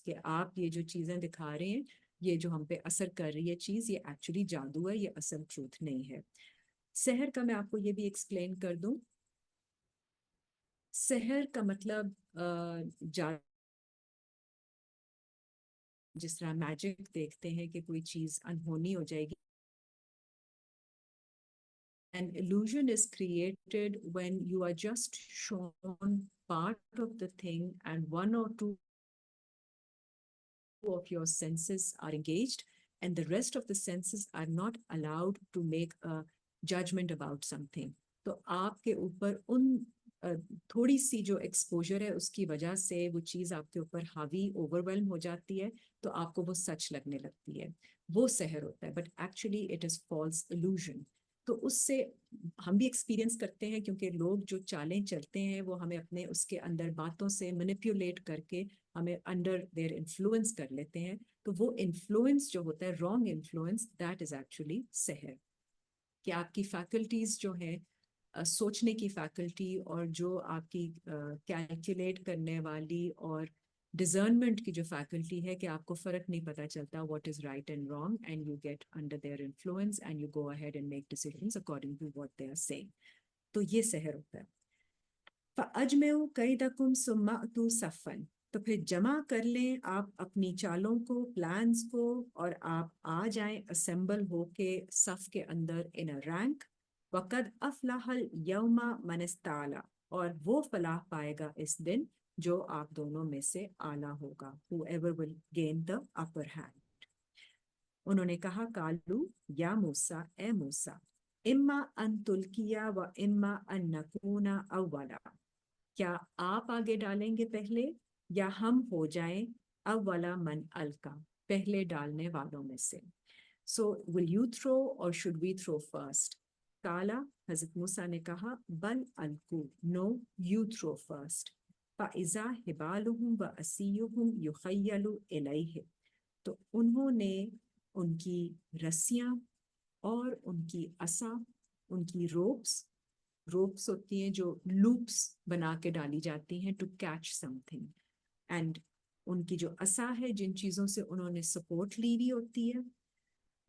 کہ آپ یہ جو چیزیں دکھا رہے ہیں، یہ جو ہم پہ اثر کر رہی ہے چیز، یہ ایکچولی جادو ہے، یہ اصل ٹروتھ نہیں ہے. سحر کا میں آپ کو یہ بھی ایکسپلین کر دوں. سحر کا مطلب جس طرح میجک دیکھتے ہیں کہ کوئی چیز انہونی ہو جائے گی. An illusion is created when you are just shown part of the thing and one or two of your senses are engaged and the rest of the senses are not allowed to make a judgment about something. تو آپ کے اوپر ان تھوڑی سی جو exposure ہے اس کی وجہ سے وہ چیز آپ کے اوپر حاوی، اوور ویلم ہو جاتی ہے، تو آپ کو وہ سچ لگنے لگتی ہے، وہ سحر ہوتا ہے. But actually it is false illusion. تو اس سے ہم بھی ایکسپیرینس کرتے ہیں، کیونکہ لوگ جو چالیں چلتے ہیں وہ ہمیں اپنے اس کے اندر باتوں سے مینیپولیٹ کر کے ہمیں انڈر دیئر انفلوئنس کر لیتے ہیں. تو وہ انفلوئنس جو ہوتا ہے، wrong influence, that is actually سحر. کہ آپ کی فیکلٹیز جو ہیں، سوچنے کی فیکلٹی، اور جو آپ کی کیلکولیٹ کرنے والی اور ڈزرنمنٹ کی جو فیکلٹی ہے، کہ آپ کو فرق نہیں پتہ چلتا what is right and wrong, and you get under their influence and you go ahead and make decisions according to what they are seeing. تو یہ سحر ہوتا ہے. فَأَجْمِعُوا كَيْدَكُمْ ثُمَّ أْتُوا صَفًّا، تو پھر جمع کر لیں آپ اپنی چالوں کو، پلانز کو، اور آپ آ جائیں اسمبل ہو کے صف کے اندر ان اے رینک. وقد افلح الیوم من استعلی، اور وہ فلاح پائے گا اس دن جو آپ دونوں میں سے اعلیٰ ہوگا. whoever will gain the upper hand. انہوں نے کہا کالو یا موسیٰ، اے موسیٰ، اما ان تلکیا و اما ان نکون اولا، کیا آپ آگے ڈالیں گے پہلے یا ہم ہو جائیں اولا من الکا، پہلے ڈالنے والوں میں سے. سو ول یو تھرو اور شوڈ وی تھرو فرسٹ؟ کالا، حضرت موسیٰ نے کہا بل الکو، نو یو تھرو فرسٹ. فَإِذَا حِبَالُهُمْ وَعَصِيُّهُمْ يُخَيَّلُ إِلَيْهِ، تو انہوں نے ان کی رسیاں اور ان کی عصا، ان کی روپس ہوتی ہیں جو لوپس بنا کے ڈالی جاتی ہیں to catch something, and ان کی جو عصا ہے جن چیزوں سے انہوں نے سپورٹ لی ہوئی ہوتی ہے،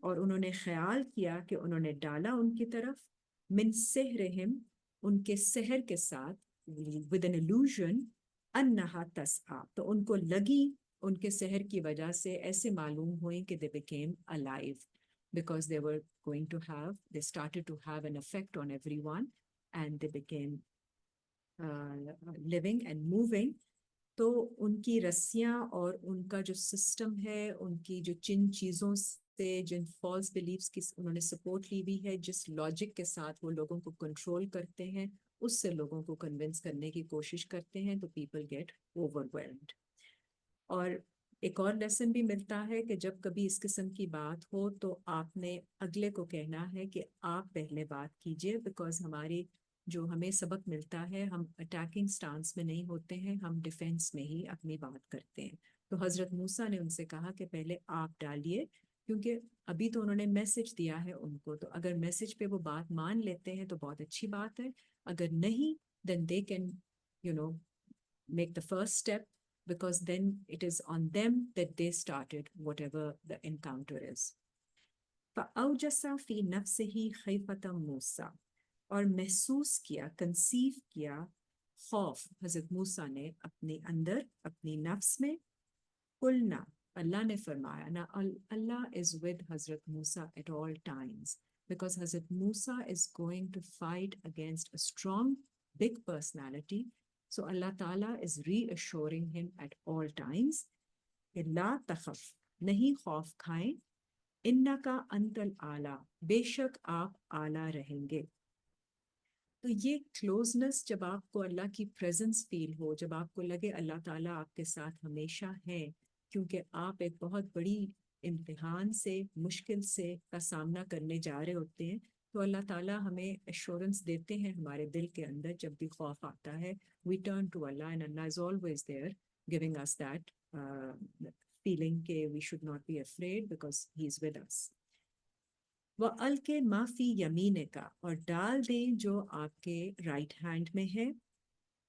اور انہوں نے خیال کیا کہ انہوں نے ڈالا ان کی طرف، من سحرہم، ان کے سحر کے ساتھ، ود این illusion، انہا تسعی، تو ان کو لگی ان کے سحر کی وجہ سے ایسے معلوم ہوئیں کہ they became alive because they were going to have, they started to have an effect on everyone and they became living and moving. تو ان کی رسیاں اور ان کا جو سسٹم ہے، ان کی جو جن چیزوں سے، جن فالس بلیفس کی انہوں نے سپورٹ لی ہوئی ہے، جس لاجک کے ساتھ وہ لوگوں کو کنٹرول کرتے ہیں، اس سے لوگوں کو کنونس کرنے کی کوشش کرتے ہیں، تو پیپل گیٹ اوور ویلمڈ. اور ایک اور لیسن بھی ملتا ہے کہ جب کبھی اس قسم کی بات ہو تو آپ نے اگلے کو کہنا ہے کہ آپ پہلے بات کیجئے، بیکاز ہماری جو ہمیں سبق ملتا ہے، ہم اٹیکنگ سٹانس میں نہیں ہوتے ہیں، ہم ڈیفینس میں ہی اپنی بات کرتے ہیں. تو حضرت موسیٰ نے ان سے کہا کہ پہلے آپ ڈالیے، کیونکہ ابھی تو انہوں نے میسج دیا ہے ان کو، تو اگر میسج پہ وہ بات مان لیتے ہیں تو بہت اچھی بات ہے، اگر نہیں then they can make the first step, because then it is on them that they started whatever the encounter is. فَأَوْجَسَ فِي نَفْسِهِ خِيفَةً مُوسَىٰ، اور محسوس کیا، کنسیو کیا خوف حضرت موسیٰ نے اپنے اندر، اپنی نفس میں. قُلْنَا، اللہ نے فرمایا نا، اللہ is with حضرت موسیٰ at all times, because حضرت موسیٰ is going to fight against a strong, big personality. So Allah Ta'ala is reassuring him at all times کہ لا تخف، نہیں خوف کھائیں، انکا انت الاعلیٰ، بے شک آپ اعلیٰ رہیں گے. تو یہ کلوزنس جب آپ کو اللہ کی پریزنس فیل ہو، جب آپ کو لگے اللہ تعالیٰ آپ کے ساتھ ہمیشہ ہے، کیونکہ آپ ایک بہت بڑی امتحان سے، مشکل سے کا سامنا کرنے جا رہے ہوتے ہیں، تو اللہ تعالیٰ ہمیں ایشورنس دیتے ہیں ہمارے دل کے اندر. جب بھی خوف آتا ہے we turn to Allah and Allah is always there giving us that feeling کہ we should not be afraid because he is with us. وَأَلْقِ مَا فِي يَمِينِكَ، اور ڈال دیں جو آپ کے رائٹ ہینڈ میں ہے.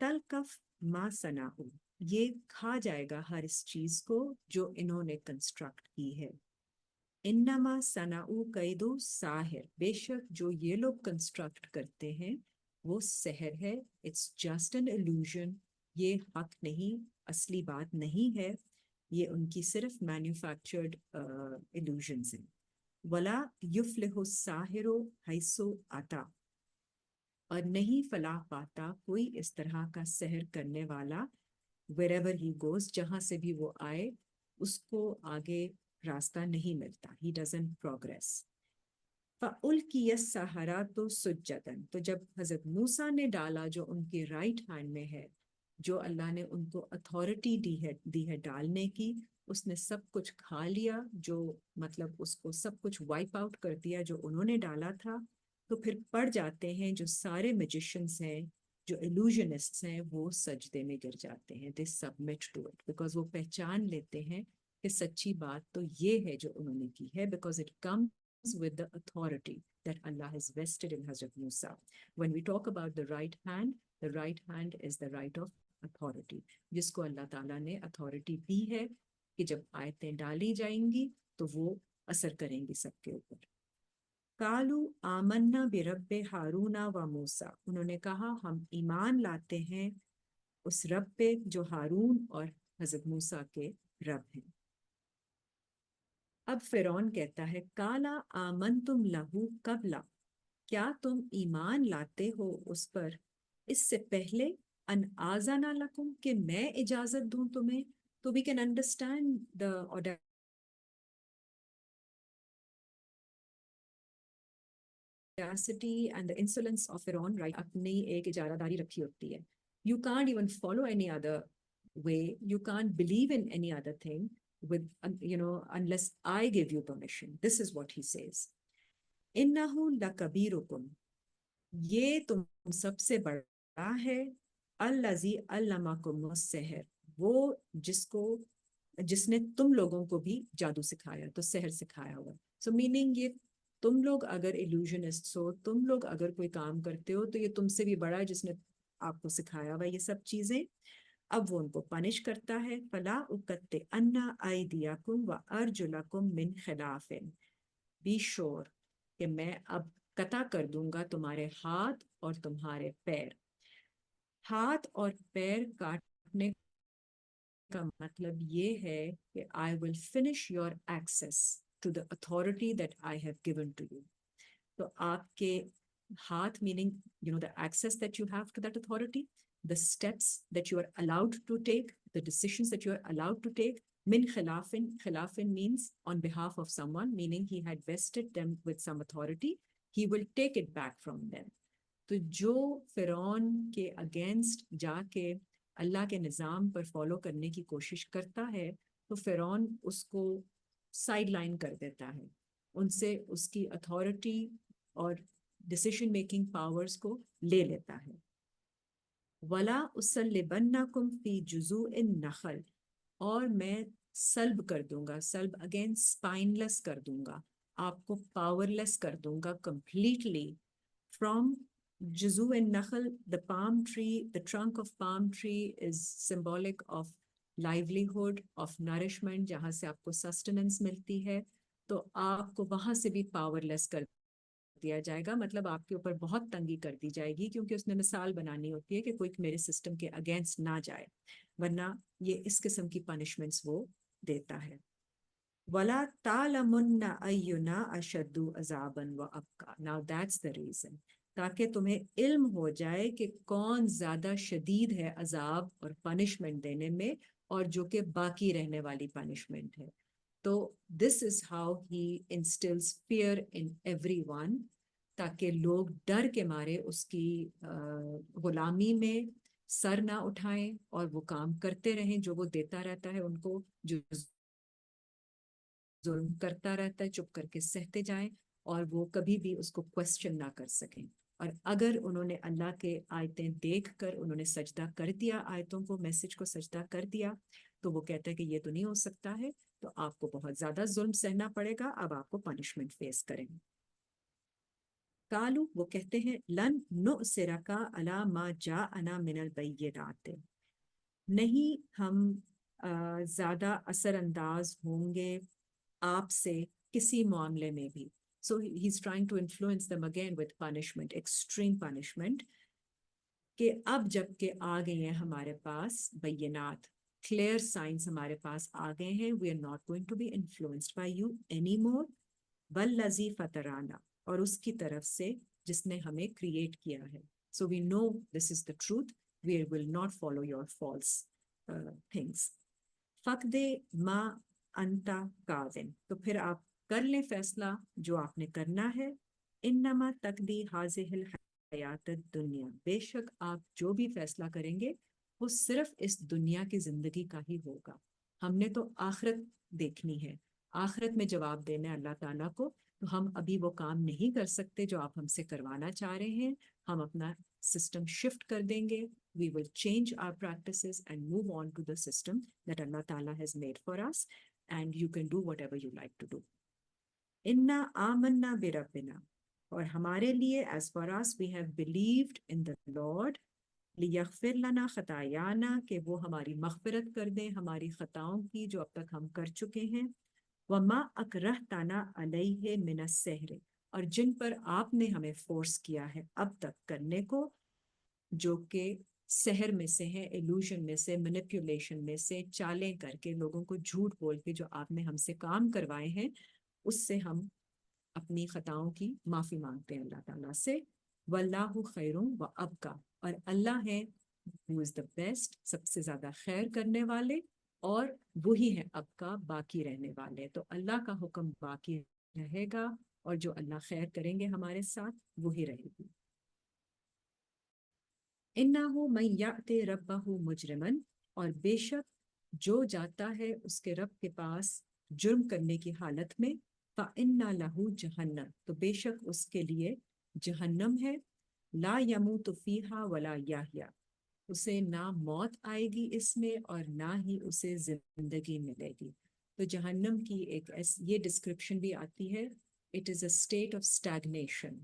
تلقف ما صنعوا، یہ کھا جائے گا ہر اس چیز کو جو انہوں نے کنسٹرکٹ کی ہے. انما صنعوا کید ساحر، بے شک جو یہ لوگ کنسٹرکٹ کرتے ہیں وہ سحر ہے. اٹس جسٹ این illusion، یہ حق نہیں، اصلی بات نہیں ہے، یہ ان کی صرف مینوفیکچرڈ illusions ہیں. ولا یفلح الساحر حیث اتی، اور نہیں فلاح پاتا کوئی اس طرح کا سحر کرنے والا wherever he goes، جہاں سے بھی وہ آئے اس کو آگے راستہ نہیں ملتا، he doesn't progress. فَأُلْقِيَ السَّحَرَةُ سُجَّدًا، تو جب حضرت موسیٰ نے ڈالا جو ان کے رائٹ ہینڈ میں ہے، جو اللہ نے ان کو اتھارٹی دی ہے ڈالنے کی، اس نے سب کچھ کھا لیا، جو مطلب اس کو سب کچھ وائپ آؤٹ کر دیا جو انہوں نے ڈالا تھا. تو پھر پڑ جاتے ہیں جو سارے میجیشنز ہیں، جو illusionists ہیں، وہ سجدے میں گر جاتے ہیں. they submit to it because وہ پہچان لیتے ہیں کہ سچی بات تو یہ ہے جو انہوں نے کی ہے، because it comes with the authority that Allah has vested in Hazrat Musa. When we talk about the right hand is the right of authority، جس کو اللہ تعالیٰ نے authority دی ہے کہ جب آیتیں ڈالی جائیں گی تو وہ اثر کریں گی سب کے اوپر. قالوا آمنا برب ہارون و موسیٰ، انہوں نے کہا ہم ایمان لاتے ہیں اس رب پہ جو ہارون اور حضرت موسیٰ کے رب ہیں۔ اب فرعون کہتا ہے کالا آمنتم لہو قبلا، کیا تم ایمان لاتے ہو اس پر اس سے پہلے، ان آذن لکم، کہ میں اجازت دوں تمہیں۔ تو we can understand the audacity and the insolence of Pharaoh, right? اپنی ایک اجارہ داری رکھی ہوتی ہے. You can't even follow any other way. You can't believe in any other thing with, unless I give you permission. This is what he says. إِنَّهُ لَكَبِيرُكُمْ، یہ تم سب سے بڑا ہے، الَّذِي عَلَّمَكُمُ السِّحْرَ، وہ جس نے تم لوگوں کو بھی جادو سکھایا، تو سحر سکھایا ہوا. سو میننگ یہ تم لوگ اگر ایلوژنسٹ ہو، تم لوگ اگر کوئی کام کرتے ہو، تو یہ تم سے بھی بڑا ہے جس نے آپ کو سکھایا ہوا یہ سب چیزیں. اب وہ ان کو پنش کرتا ہے. فَلَا أُقَطِّعَنَّ أَيْدِيَكُمْ وَأَرْجُلَكُمْ مِنْ خِلَافٍ، بی شور کہ میں اب قطع کر دوں گا تمہارے ہاتھ اور تمہارے پیر. ہاتھ اور پیر کاٹنے کا مطلب یہ ہے کہ I will finish your access to the authority that I have given to you. تو آپ کے ہاتھ meaning, the access that you have to that authority, the steps that you are allowed to take, the decisions that you are allowed to take. Min khilafin, khilafin means on behalf of someone, meaning he had vested them with some authority, he will take it back from them. تو جو فرعون کے against جا کے اللہ کے نظام پر follow کرنے کی کوشش کرتا ہے، تو فرعون اس کو سائیڈ لائن کر دیتا ہے، ان سے اس کی اتھارٹی اور ڈیسیشن میکنگ پاورز کو لے لیتا ہے. وَلَا أُصَلِّبَنَّكُمْ فِي جُذُوعِ النَّخْلِ، اور میں سلب کر دوں گا، سلب اگین اسپائن لیس کر دوں گا، آپ کو پاور لیس کر دوں گا کمپلیٹلی. فرام جزو النخل, the palm tree, the trunk of palm tree is symbolic of livelihood, of nourishment, جہاں سے آپ کو sustenance ملتی ہے. تو آپ کو وہاں سے بھی پاور لیس کر دیا جائے گا، مطلب آپ کے اوپر بہت تنگی کر دی جائے گی، کیونکہ اس نے مثال بنانی ہوتی ہے کہ کوئی میرے سسٹم کے اگینسٹ نہ جائے، ورنہ یہ اس قسم کی پنشمنٹس وہ دیتا ہے. وَلَا تَعْلَمُنَّ أَيُّنَا أَشَدُّ عَذَابًا وَأَبْقَىٰ. Now that's the reason. تاکہ تمہیں علم ہو جائے کہ کون زیادہ شدید ہے عذاب اور پنشمنٹ دینے میں، اور جو کہ باقی رہنے والی پنشمنٹ ہے. تو this is how he instills fear in everyone، تاکہ لوگ ڈر کے مارے اس کی غلامی میں سر نہ اٹھائیں اور وہ کام کرتے رہیں جو وہ دیتا رہتا ہے ان کو، جو ظلم کرتا رہتا ہے چپ کر کے سہتے جائیں، اور وہ کبھی بھی اس کو کوسچن نہ کر سکیں. اور اگر انہوں نے اللہ کے آیتیں دیکھ کر انہوں نے سجدہ کر دیا، آیتوں کو، میسج کو سجدہ کر دیا، تو وہ کہتا ہے کہ یہ تو نہیں ہو سکتا ہے، تو آپ کو بہت زیادہ ظلم سہنا پڑے گا، اب آپ کو پنشمنٹ فیس کریں. قالو، وہ کہتے ہیں، لن نؤثرک علی ما جاءنا من البینات، نہیں ہم زیادہ اثر انداز ہوں گے آپ سے کسی معاملے میں بھی. So he's trying to influence them again with punishment, extreme punishment. کہ اب جب کہ آ گئے ہیں ہمارے پاس بینات، clear signs ہمارے پاس آ گئے ہیں، we are not going to be influenced by you anymore. وَالَّذِي فَتَرَانَا، اور اس کی طرف سے جس نے ہمیں کریٹ کیا ہے. So we know this is the truth. We will not follow your false things. فَقْدِ مَا أَنْتَ قَاضٍ، تو پھر آپ کر لیں فیصلہ جو آپ نے کرنا ہے. انما تقضی هذه الحیات الدنیا، بے شک آپ جو بھی فیصلہ کریں گے وہ صرف اس دنیا کی زندگی کا ہی ہوگا. ہم نے تو آخرت دیکھنی ہے، آخرت میں جواب دینا ہے اللہ تعالیٰ کو. تو ہم ابھی وہ کام نہیں کر سکتے جو آپ ہم سے کروانا چاہ رہے ہیں. ہم اپنا سسٹم شفٹ کر دیں گے. We will change our practices and move on to the system that Allah Ta'ala has made for us, and you can do whatever you like to do. Inna amanna bi rabbina، اور ہمارے لیے as far as we have believed in the Lord، لیغفر لنا خطایانا، کہ وہ ہماری مغفرت کر دیں ہماری خطاؤں کی جو اب تک ہم کر چکے ہیں. وما اکرہتنا علیہ من السحر، اور جن پر آپ نے ہمیں فورس کیا ہے اب تک کرنے کو، جو کہ سحر میں سے ہیں، ایلوژن میں سے، مینیپولیشن میں سے، چالیں کر کے لوگوں کو جھوٹ بول کے جو آپ نے ہم سے کام کروائے ہیں، اس سے ہم اپنی خطاؤں کی معافی مانگتے ہیں اللہ تعالیٰ سے. واللہ خیر و ابقا، اور اللہ ہے who is the best، سب سے زیادہ خیر کرنے والے، اور وہی ہے ابقا، باقی رہنے والے. تو اللہ کا حکم باقی رہے گا، اور جو اللہ خیر کریں گے ہمارے ساتھ وہی رہے گی. انہ من یأت ربہ مجرمن، اور بے شک جو جاتا ہے اس کے رب کے پاس جرم کرنے کی حالت میں، فإن لہ جہنم، تو بے شک اس کے لیے جہنم ہے، لا یموت فیہا ولا یحیا، اسے نہ موت آئے گی اس میں اور نہ ہی اسے زندگی ملے گی. تو جہنم کی ایک یہ ڈسکرپشن بھی آتی ہے، it is a state of stagnation,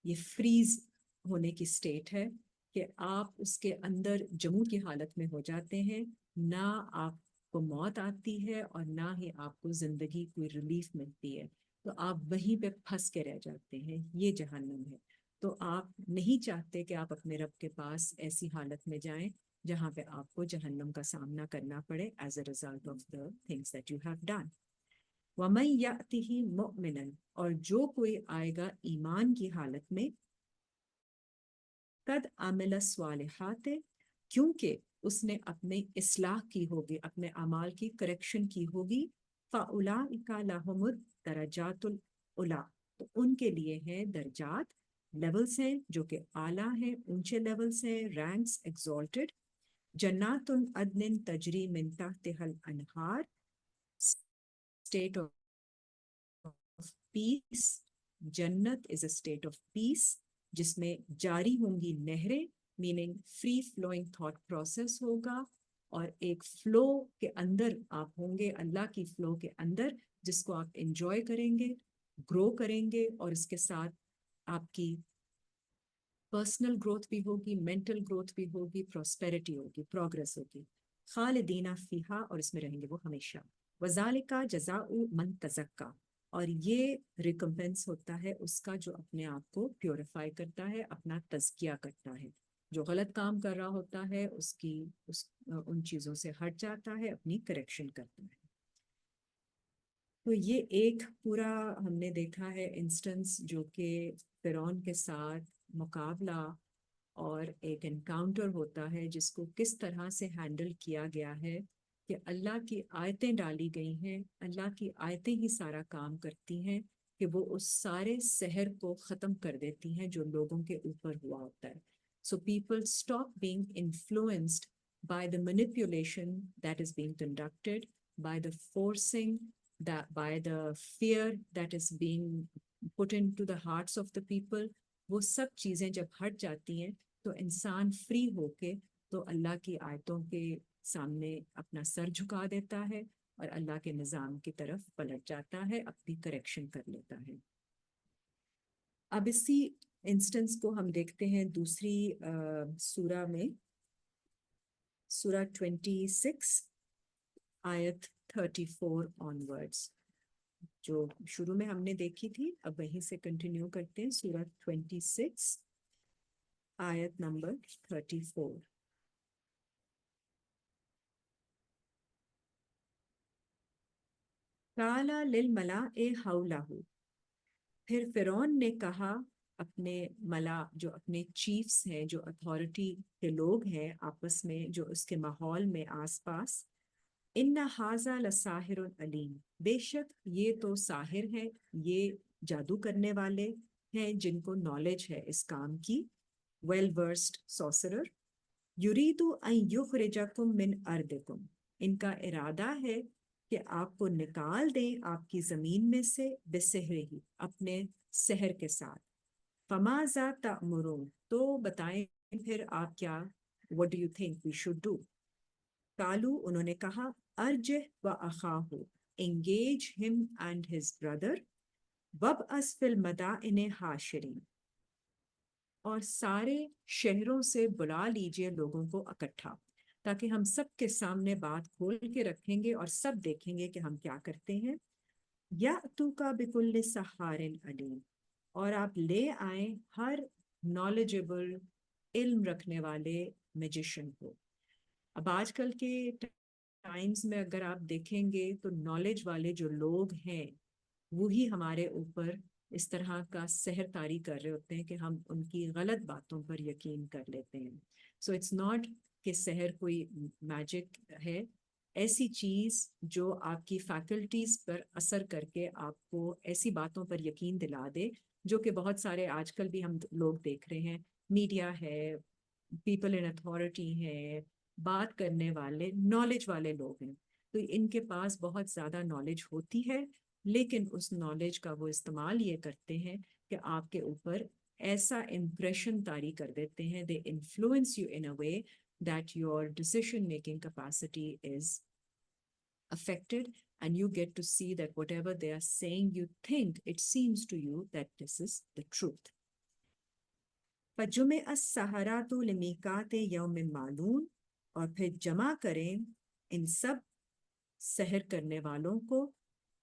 یہ فریز ہونے کی اسٹیٹ ہے کہ آپ اس کے اندر جمود کی حالت میں ہو جاتے ہیں، نہ آپ کو موت آتی ہے اور نہ ہی آپ کو زندگی کوئی ریلیف ملتی ہے. تو آپ وہیں پہ پھنس کے رہ جاتے ہیں، یہ جہنم ہے. تو آپ نہیں چاہتے کہ آپ اپنے رب کے پاس ایسی حالت میں جائیں جہاں پہ آپ کو جہنم کا سامنا کرنا پڑے as a result of the things that you have done. وَمَن يَأْتِهِ مُؤْمِنًا، اور جو کوئی آئے گا ایمان کی حالت میں، قد عمل الصالحات، کیونکہ اس نے اپنے اصلاح کی ہوگی، اپنے اعمال کی کریکشن کی ہوگی، فَأُولَٰئِکَ لَهُمُ الدَّرَجَاتُ الْعُلَىٰ، تو ان کے لیے ہیں درجات، لیولز ہیں جو کہ اعلیٰ ہیں، اونچے لیولز ہیں، رینکس ایگزالٹڈ. جنات عدن تجری من تحتها الانہار، state of peace، جنت is a state of peace جس میں جاری ہوں گی نہریں، meaning free flowing thought process ہوگا، اور ایک فلو کے اندر آپ ہوں گے، اللہ کی فلو کے اندر، جس کو آپ انجوائے کریں گے، گرو کریں گے، اور اس کے ساتھ آپ کی پرسنل گروتھ بھی ہوگی، مینٹل گروتھ بھی ہوگی، پراسپیرٹی ہوگی، پروگرس ہوگی. خالدین فیہا، اور اس میں رہیں گے وہ ہمیشہ. وذالک جزاء من تزکا، اور یہ ریکمپنس ہوتا ہے اس کا جو اپنے آپ کو پیوریفائی کرتا ہے، اپنا تزکیہ کرتا ہے، جو غلط کام کر رہا ہوتا ہے ان چیزوں سے ہٹ جاتا ہے، اپنی کریکشن کرتا ہے. تو یہ ایک پورا ہم نے دیکھا ہے انسٹنس جو کہ فرعون کے ساتھ مقابلہ اور ایک انکاؤنٹر ہوتا ہے، جس کو کس طرح سے ہینڈل کیا گیا ہے، کہ اللہ کی آیتیں ڈالی گئی ہیں، اللہ کی آیتیں ہی سارا کام کرتی ہیں کہ وہ اس سارے سحر کو ختم کر دیتی ہیں جو لوگوں کے اوپر ہوا ہوتا ہے. So people stop being influenced by the manipulation that is being conducted, by the forcing, that by the fear that is being put into the hearts of the people. وہ سب چیزیں جب ہٹ جاتی ہیں تو انسان فری ہو کے تو اللہ کی آیتوں کے سامنے اپنا سر جھکا دیتا ہے اور اللہ کے نظام کی طرف پلٹ جاتا ہے، اپنی کریکشن کر لیتا ہے. اب اسی انسٹنس کو ہم دیکھتے ہیں دوسری سورہ میں، سورہ 26 آیت 34 onwards، جو شروع میں ہم نے دیکھی تھی، اب وہیں سے کنٹینیو کرتے ہیں. سورہ 26 آیت نمبر 34. قال للملائ حولہ، پھر فرعون نے کہا اپنے ملا، جو اپنے چیفز ہیں، جو اتھارٹی کے لوگ ہیں آپس میں، جو اس کے ماحول میں آس پاس، ان ھذا لساحر علیم، بے شک یہ تو ساحر ہے، یہ جادو کرنے والے ہیں جن کو نالج ہے اس کام کی، ویل ورسڈ سوسرر. یرید ان یخرجکم من ارضکم، ان کا ارادہ ہے کہ آپ کو نکال دیں آپ کی زمین میں سے، بسحر ہی، اپنے سحر کے ساتھ. فماذا تأمرون، تو بتائیں پھر آپ کیا، what do you think we should do. قالو، انہوں نے کہا، ارجہ و اخاہ، engage him and his brother، وابعث فی المدائن حاشرین، اور سارے شہروں سے بلا لیجئے لوگوں کو اکٹھا، تاکہ ہم سب کے سامنے بات کھول کے رکھیں گے اور سب دیکھیں گے کہ ہم کیا کرتے ہیں. یأتوک بکل سحار علیم، اور آپ لے آئیں ہر نالجبل، علم رکھنے والے میجیشین کو. اب آج کل کے ٹائمز میں اگر آپ دیکھیں گے تو نالج والے جو لوگ ہیں وہی ہمارے اوپر اس طرح کا سحر طاری کر رہے ہوتے ہیں کہ ہم ان کی غلط باتوں پر یقین کر لیتے ہیں. سو اٹس ناٹ کہ سحر کوئی میجک ہے، ایسی چیز جو آپ کی فیکلٹیز پر اثر کر کے آپ کو ایسی باتوں پر یقین دلا دے جو کہ بہت سارے آج کل بھی ہم لوگ دیکھ رہے ہیں. میڈیا ہے، پیپل ان اتھارٹی ہے، بات کرنے والے نالج والے لوگ ہیں، تو ان کے پاس بہت زیادہ نالج ہوتی ہے، لیکن اس نالج کا وہ استعمال یہ کرتے ہیں کہ آپ کے اوپر ایسا امپریشن طاری کر دیتے ہیں. They influence you in a way that your decision making capacity is affected, and you get to see that whatever they are saying, you think it seems to you that this is the truth. فَجُمِعَ السَّحَرَةُ لِمِيقَاتِ يَوْمٍ مَّعْلُومٍ، اور پھر جمع کریں ان سب سحر کرنے والوں کو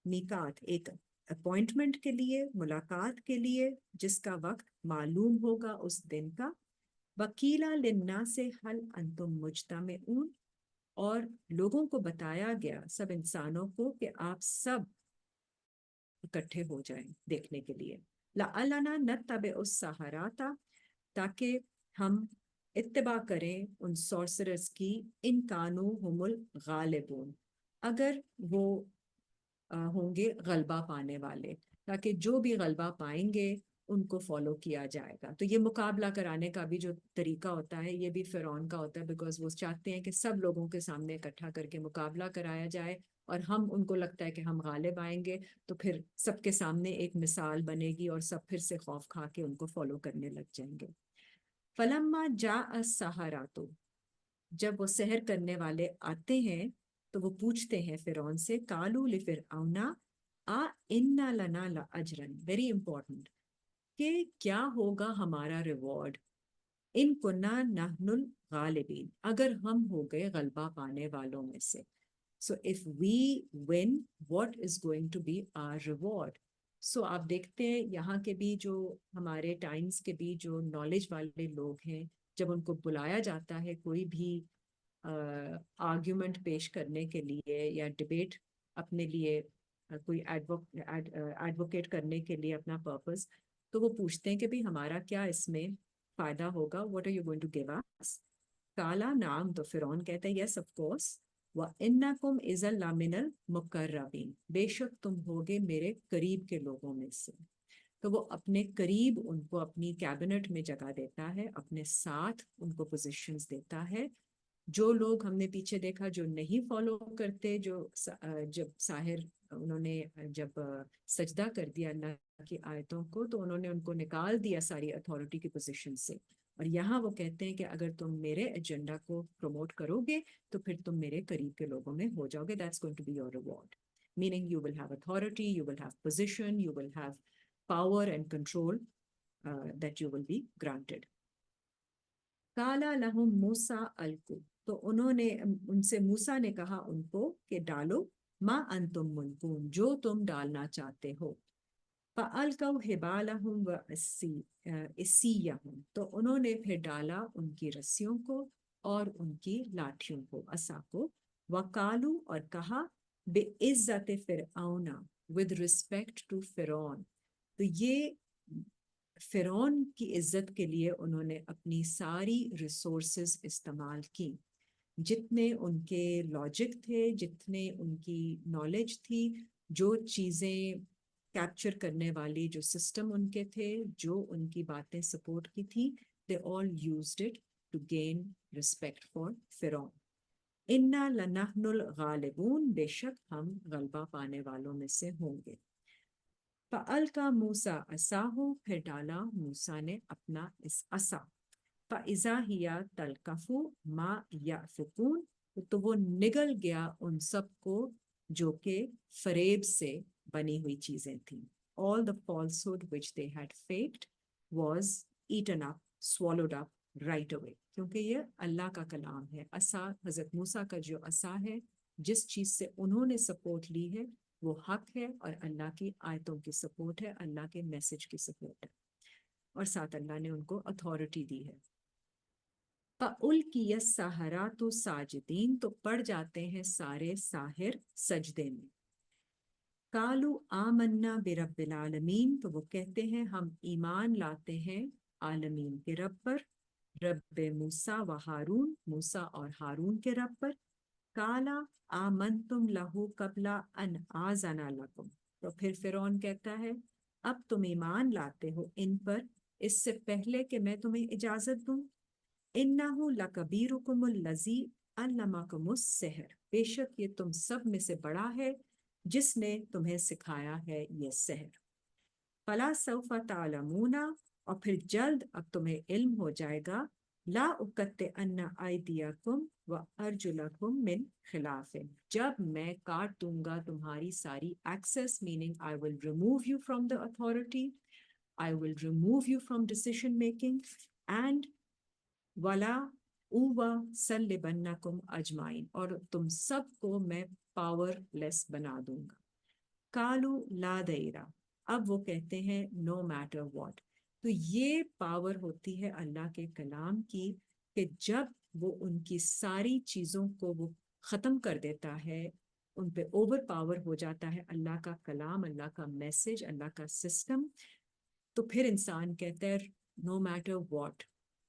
میقات، ایک appointment کے لیے، ملاقات کے لیے جس کا وقت معلوم ہوگا اس دن کا. وَقِيلَ لِلنَّاسِ هَلْ أَنْتُمْ مُجْتَمِعُونَ، اور لوگوں کو بتایا گیا، سب انسانوں کو، کہ آپ سب اکٹھے ہو جائیں دیکھنے کے لیے. لَعَلَّنَا نَتَّبِعُ السَّحَرَةَ، تاکہ ہم اتباع کریں ان سورسررز کی، ان کانو ہم الغالبون، اگر وہ ہوں گے غلبہ پانے والے، تاکہ جو بھی غلبہ پائیں گے ان کو فالو کیا جائے گا. تو یہ مقابلہ کرانے کا بھی جو طریقہ ہوتا ہے یہ بھی فرعون کا ہوتا ہے، بیکاز وہ چاہتے ہیں کہ سب لوگوں کے سامنے اکٹھا کر کے مقابلہ کرایا جائے، اور ہم ان کو لگتا ہے کہ ہم غالب آئیں گے تو پھر سب کے سامنے ایک مثال بنے گی اور سب پھر سے خوف کھا کے ان کو فالو کرنے لگ جائیں گے. فلما جاء السحرۃ، جب وہ سحر کرنے والے آتے ہیں تو وہ پوچھتے ہیں فرعون سے، قالوا لفرعون ان لنا لاجرا، ویری امپورٹنٹ، کہ کیا ہوگا ہمارا ریوارڈ، ان کنا نحن الغالبین، اگر ہم ہو گئے غلبہ پانے والوں میں سے. So if we win what is going to be our reward. So آپ دیکھتے ہیں یہاں کے بھی جو ہمارے ٹائمز کے بھی جو نالج والے لوگ ہیں، جب ان کو بلایا جاتا ہے کوئی بھی آرگیومنٹ پیش کرنے کے لیے یا ڈبیٹ اپنے لیے، کوئی ایڈوکیٹ کرنے کے لیے اپنا پرپز، تو وہ پوچھتے ہیں کہ بھی ہمارا کیا اس میں فائدہ ہوگا، what are you going to give us. کالا نام، تو فرعون کہتا ہے یس آف کورس. وَإِنَّكُمْ إِذًا لَمِنَ الْمُقَرَّبِينَ، بے شک تم ہوگے میرے قریب کے لوگوں میں سے. تو وہ اپنے قریب ان کو اپنی کیبنٹ میں جگہ دیتا ہے، اپنے ساتھ ان کو پوزیشنز دیتا ہے. جو لوگ ہم نے پیچھے دیکھا جو نہیں فالو کرتے، جو جب ساحر انہوں نے جب سجدہ کر دیا اللہ کی آیتوں کو، تو انہوں نے ان کو نکال دیا ساری اتھارٹی کی پوزیشن سے. اور یہاں وہ کہتے ہیں کہ اگر تم میرے ایجنڈا کو پروموٹ کرو گے تو پھر تم میرے قریب کے لوگوں میں ہو جاؤ گے. That's going to be your reward, meaning you will have authority, you will have position, you will have power and control that you will be granted. کالا لہم موسیٰ القوا، تو انہوں نے ان سے موسیٰ نے کہا ان کو کہ ڈالو، ما انتم ملقون، جو تم ڈالنا چاہتے ہو. فَأَلْقَوْا حِبَالَهُمْ وَعِصِيَّهُمْ، تو انہوں نے پھر ڈالا ان کی رسیوں کو اور ان کی لاٹھیوں کو، عصا کو. وَقَالُوا، اور کہا، بِعِزَّةِ فِرْعَوْنَ، with respect to فرعون. تو یہ فرعون کی عزت کے لیے انہوں نے اپنی ساری ریسورسز استعمال کی، جتنے ان کے لاجک تھے، جتنے ان کی نالج تھی، جو چیزیں کیپچر کرنے والی جو سسٹم ان کے تھے، جو ان کی باتیں سپورٹ کی تھی، they all used it to gain respect for فرعون. اِنَّا لَنَحْنُ الْغَالِبُونَ، بے شک ہم غلبہ پانے والوں میں سے ہوں گے. فَأَلْقَى مُوسَىٰ عَصَاهُ، پھر ڈالا موسیٰ نے اپنا اس عصا. فَإِذَا هِيَ تَلْقَفُ مَا يَأْفِكُونَ، تو وہ نگل گیا ان سب کو جو کہ فریب سے بنی ہوئی چیزیں تھیں. All the falsehood which they had faked was eaten up, swallowed up right away. کیونکہ یہ اللہ کا کلام ہے. عصا، حضرت موسیٰ کا جو عصا ہے، جس چیز سے انہوں نے سپورٹ لی ہے وہ حق ہے، اور اللہ کی آیتوں کی سپورٹ ہے، اللہ کے میسج کی سپورٹ ہے، اور ساتھ اللہ نے ان کو اتھارٹی دی ہے. فَأُلْقِيَ السَّحَرَةُ سَاجِدِينَ تو پڑ جاتے ہیں سارے ساحر سجدے میں. قَالُوا آمَنَّا بِرَبِّ الْعَالَمِينَ تو وہ کہتے ہیں ہم ایمان لاتے ہیں عالمین کے رب پر, رب موسیٰ و ہارون, موسیٰ اور ہارون کے رب پر. قَالَ آمَنْتُمْ لَهُ قَبْلَ أَنْ آذَنَ لَكُمْ تو پھر فرعون کہتا ہے اب تم ایمان لاتے ہو ان پر اس سے پہلے کہ میں تمہیں اجازت دوں. اِنَّهُ لَكَبِيرُكُمُ الَّذِي عَلَّمَكُمُ السِّحْرَ بے شک یہ تم سب میں سے بڑا ہے جس نے تمہیں سکھایا ہے یہ سحر. فَلَا سَوْفَ تَعْلَمُونَ اور پھر جلد اب تمہیں علم ہو جائے گا. لا اُقَطِّعَنَّ أَيْدِيَكُمْ وَأَرْجُلَكُمْ مِنْ خِلَافٍ جب میں کاٹ دوں گا تمہاری ساری access meaning I will remove you from the authority, I will remove you from decision making and وَلَا أُوَصَلِّبَنَّكُمْ أَجْمَعِينَ اور تم سب کو میں پاور لیس بنا دوں گا. قَالُوا لَا دَيْرَ اب وہ کہتے ہیں no matter what. تو یہ پاور ہوتی ہے اللہ کے کلام کی کہ جب وہ ان کی ساری چیزوں کو وہ ختم کر دیتا ہے, ان پہ اوور پاور ہو جاتا ہے اللہ کا کلام, اللہ کا میسج, اللہ کا سسٹم, تو پھر انسان کہتا ہے no matter what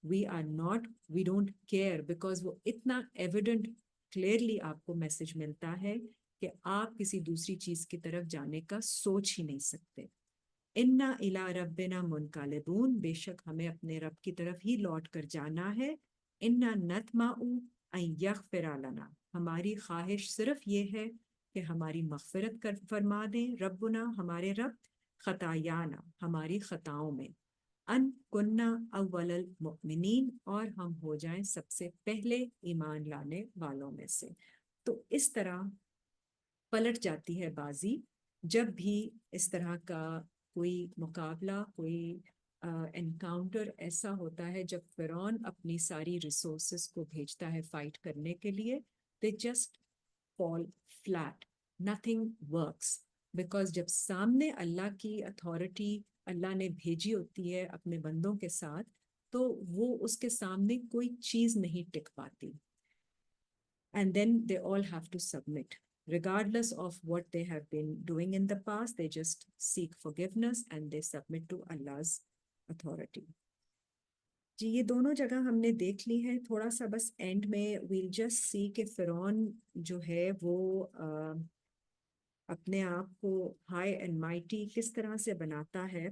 we don't care because وہ اتنا ایویڈنٹ کلیئرلی آپ کو میسج ملتا ہے کہ آپ کسی دوسری چیز کی طرف جانے کا سوچ ہی نہیں سکتے. اِنَّا إِلَىٰ رَبِّنَا مُنْقَلِبُونَ بے شک ہمیں اپنے رب کی طرف ہی لوٹ کر جانا ہے. اِنَّا نَطْمَعُ أَن يَغْفِرَ لَنَا ہماری خواہش صرف یہ ہے کہ ہماری مغفرت فرما دیں ربنا ہمارے رب, خطایانا ہماری خطاؤں میں, ان کننا اول المؤمنین اور ہم ہو جائیں سب سے پہلے ایمان لانے والوں میں سے. تو اس طرح پلٹ جاتی ہے بازی جب بھی اس طرح کا کوئی مقابلہ, کوئی انکاؤنٹر ایسا ہوتا ہے جب فرعون اپنی ساری ریسورسز کو بھیجتا ہے فائٹ کرنے کے لیے. they just fall flat, nothing works because جب سامنے اللہ کی اتھارٹی اللہ نے بھیجی ہوتی ہے اپنے بندوں کے ساتھ تو وہ اس کے سامنے کوئی چیز نہیں ٹک پاتی. And then they all have to submit. Regardless of what they have been doing in the past, they just seek forgiveness and they submit to Allah's authority. جی یہ دونوں جگہ ہم نے دیکھ لی ہیں. تھوڑا سا بس اینڈ میں we'll just see کہ فرعون جو ہے وہ اپنے آپ کو ہائی اینڈ مائٹی کس طرح سے بناتا ہے.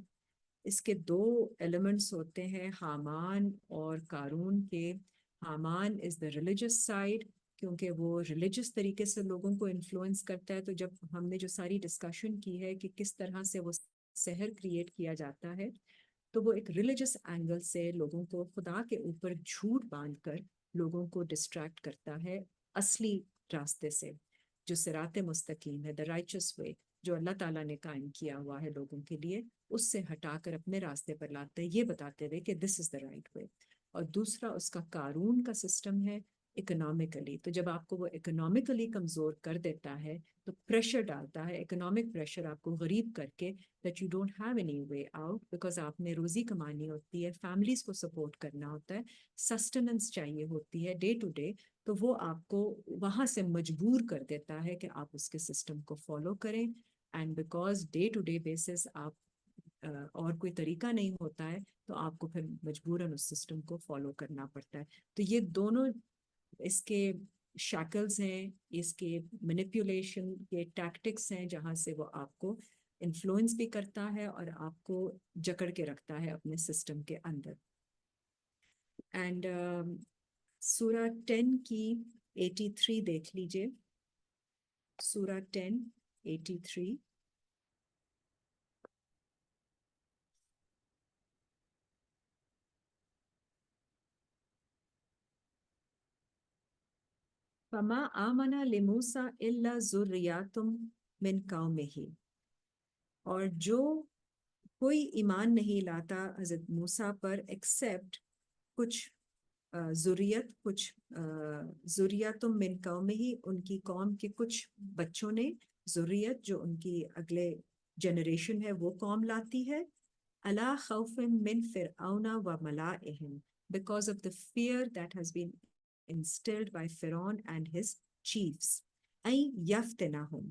اس کے دو ایلیمنٹس ہوتے ہیں حامان اور قارون کے. حامان از دا ریلیجس سائڈ کیونکہ وہ ریلیجس طریقے سے لوگوں کو انفلوئنس کرتا ہے. تو جب ہم نے جو ساری ڈسکشن کی ہے کہ کس طرح سے وہ سحر کریٹ کیا جاتا ہے تو وہ ایک ریلیجس اینگل سے لوگوں کو خدا کے اوپر جھوٹ باندھ کر لوگوں کو ڈسٹریکٹ کرتا ہے اصلی راستے سے جو صراط مستقیم ہے, دا رائچس وے جو اللہ تعالیٰ نے قائم کیا ہوا ہے لوگوں کے لیے, اس سے ہٹا کر اپنے راستے پر لاتے ہیں یہ بتاتے ہوئے کہ دس از دا رائٹ وے. اور دوسرا اس کا قارون کا سسٹم ہے اکنامکلی. تو جب آپ کو وہ اکنامکلی کمزور کر دیتا ہے تو پریشر ڈالتا ہے, اکنامک پریشر آپ کو غریب کر کے that you don't have any way out because آپ نے روزی کمانی ہوتی ہے, فیملیز کو سپورٹ کرنا ہوتا ہے, سسٹننس چاہیے ہوتی ہے ڈے ٹو ڈے. تو وہ آپ کو وہاں سے مجبور کر دیتا ہے کہ آپ اس کے سسٹم کو فالو کریں. And because day to day basis آپ اور کوئی طریقہ نہیں ہوتا ہے تو آپ کو پھر مجبوراً اس سسٹم کو فالو کرنا پڑتا ہے. تو یہ دونوں اس کے شیکلز ہیں, اس کے مینیپولیشن کے ٹیکٹکس ہیں جہاں سے وہ آپ کو انفلوئنس بھی کرتا ہے اور آپ کو جکڑ کے رکھتا ہے اپنے سسٹم کے اندر. اینڈ سورہ 10 کی 83 دیکھ لیجئے. سورہ 10 83 فما آمن لموسیٰ الا ذریات من قومہ اور جو کوئی ایمان نہیں لاتا حضرت موسیٰ پر ایکسیپٹ کچھ ذریت, کچھ ذریات من قومہ ان کی قوم کے کچھ بچوں نے, ذریت جو ان کی اگلے جنریشن ہے وہ قوم لاتی ہے. الا خوف من فرعون و ملائہم because of the fear that has been instilled by Pharaoh and his chiefs. ay yaftinahum,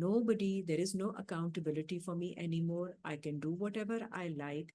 nobody, there is no accountability for me anymore, I can do whatever I like.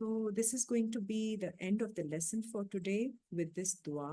So this is going to be the end of the lesson for today with this dua.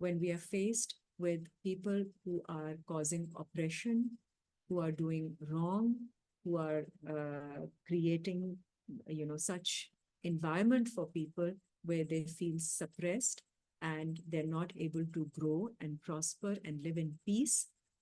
when we are faced with people who are causing oppression, who are doing wrong, who are creating, such environment for people where they feel suppressed and they're not able to grow and prosper and live in peace,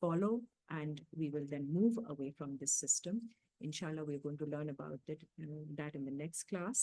follow and we will then move away from this system. Inshallah, we're going to learn about that in the next class,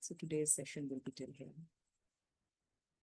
So today's session will be till here.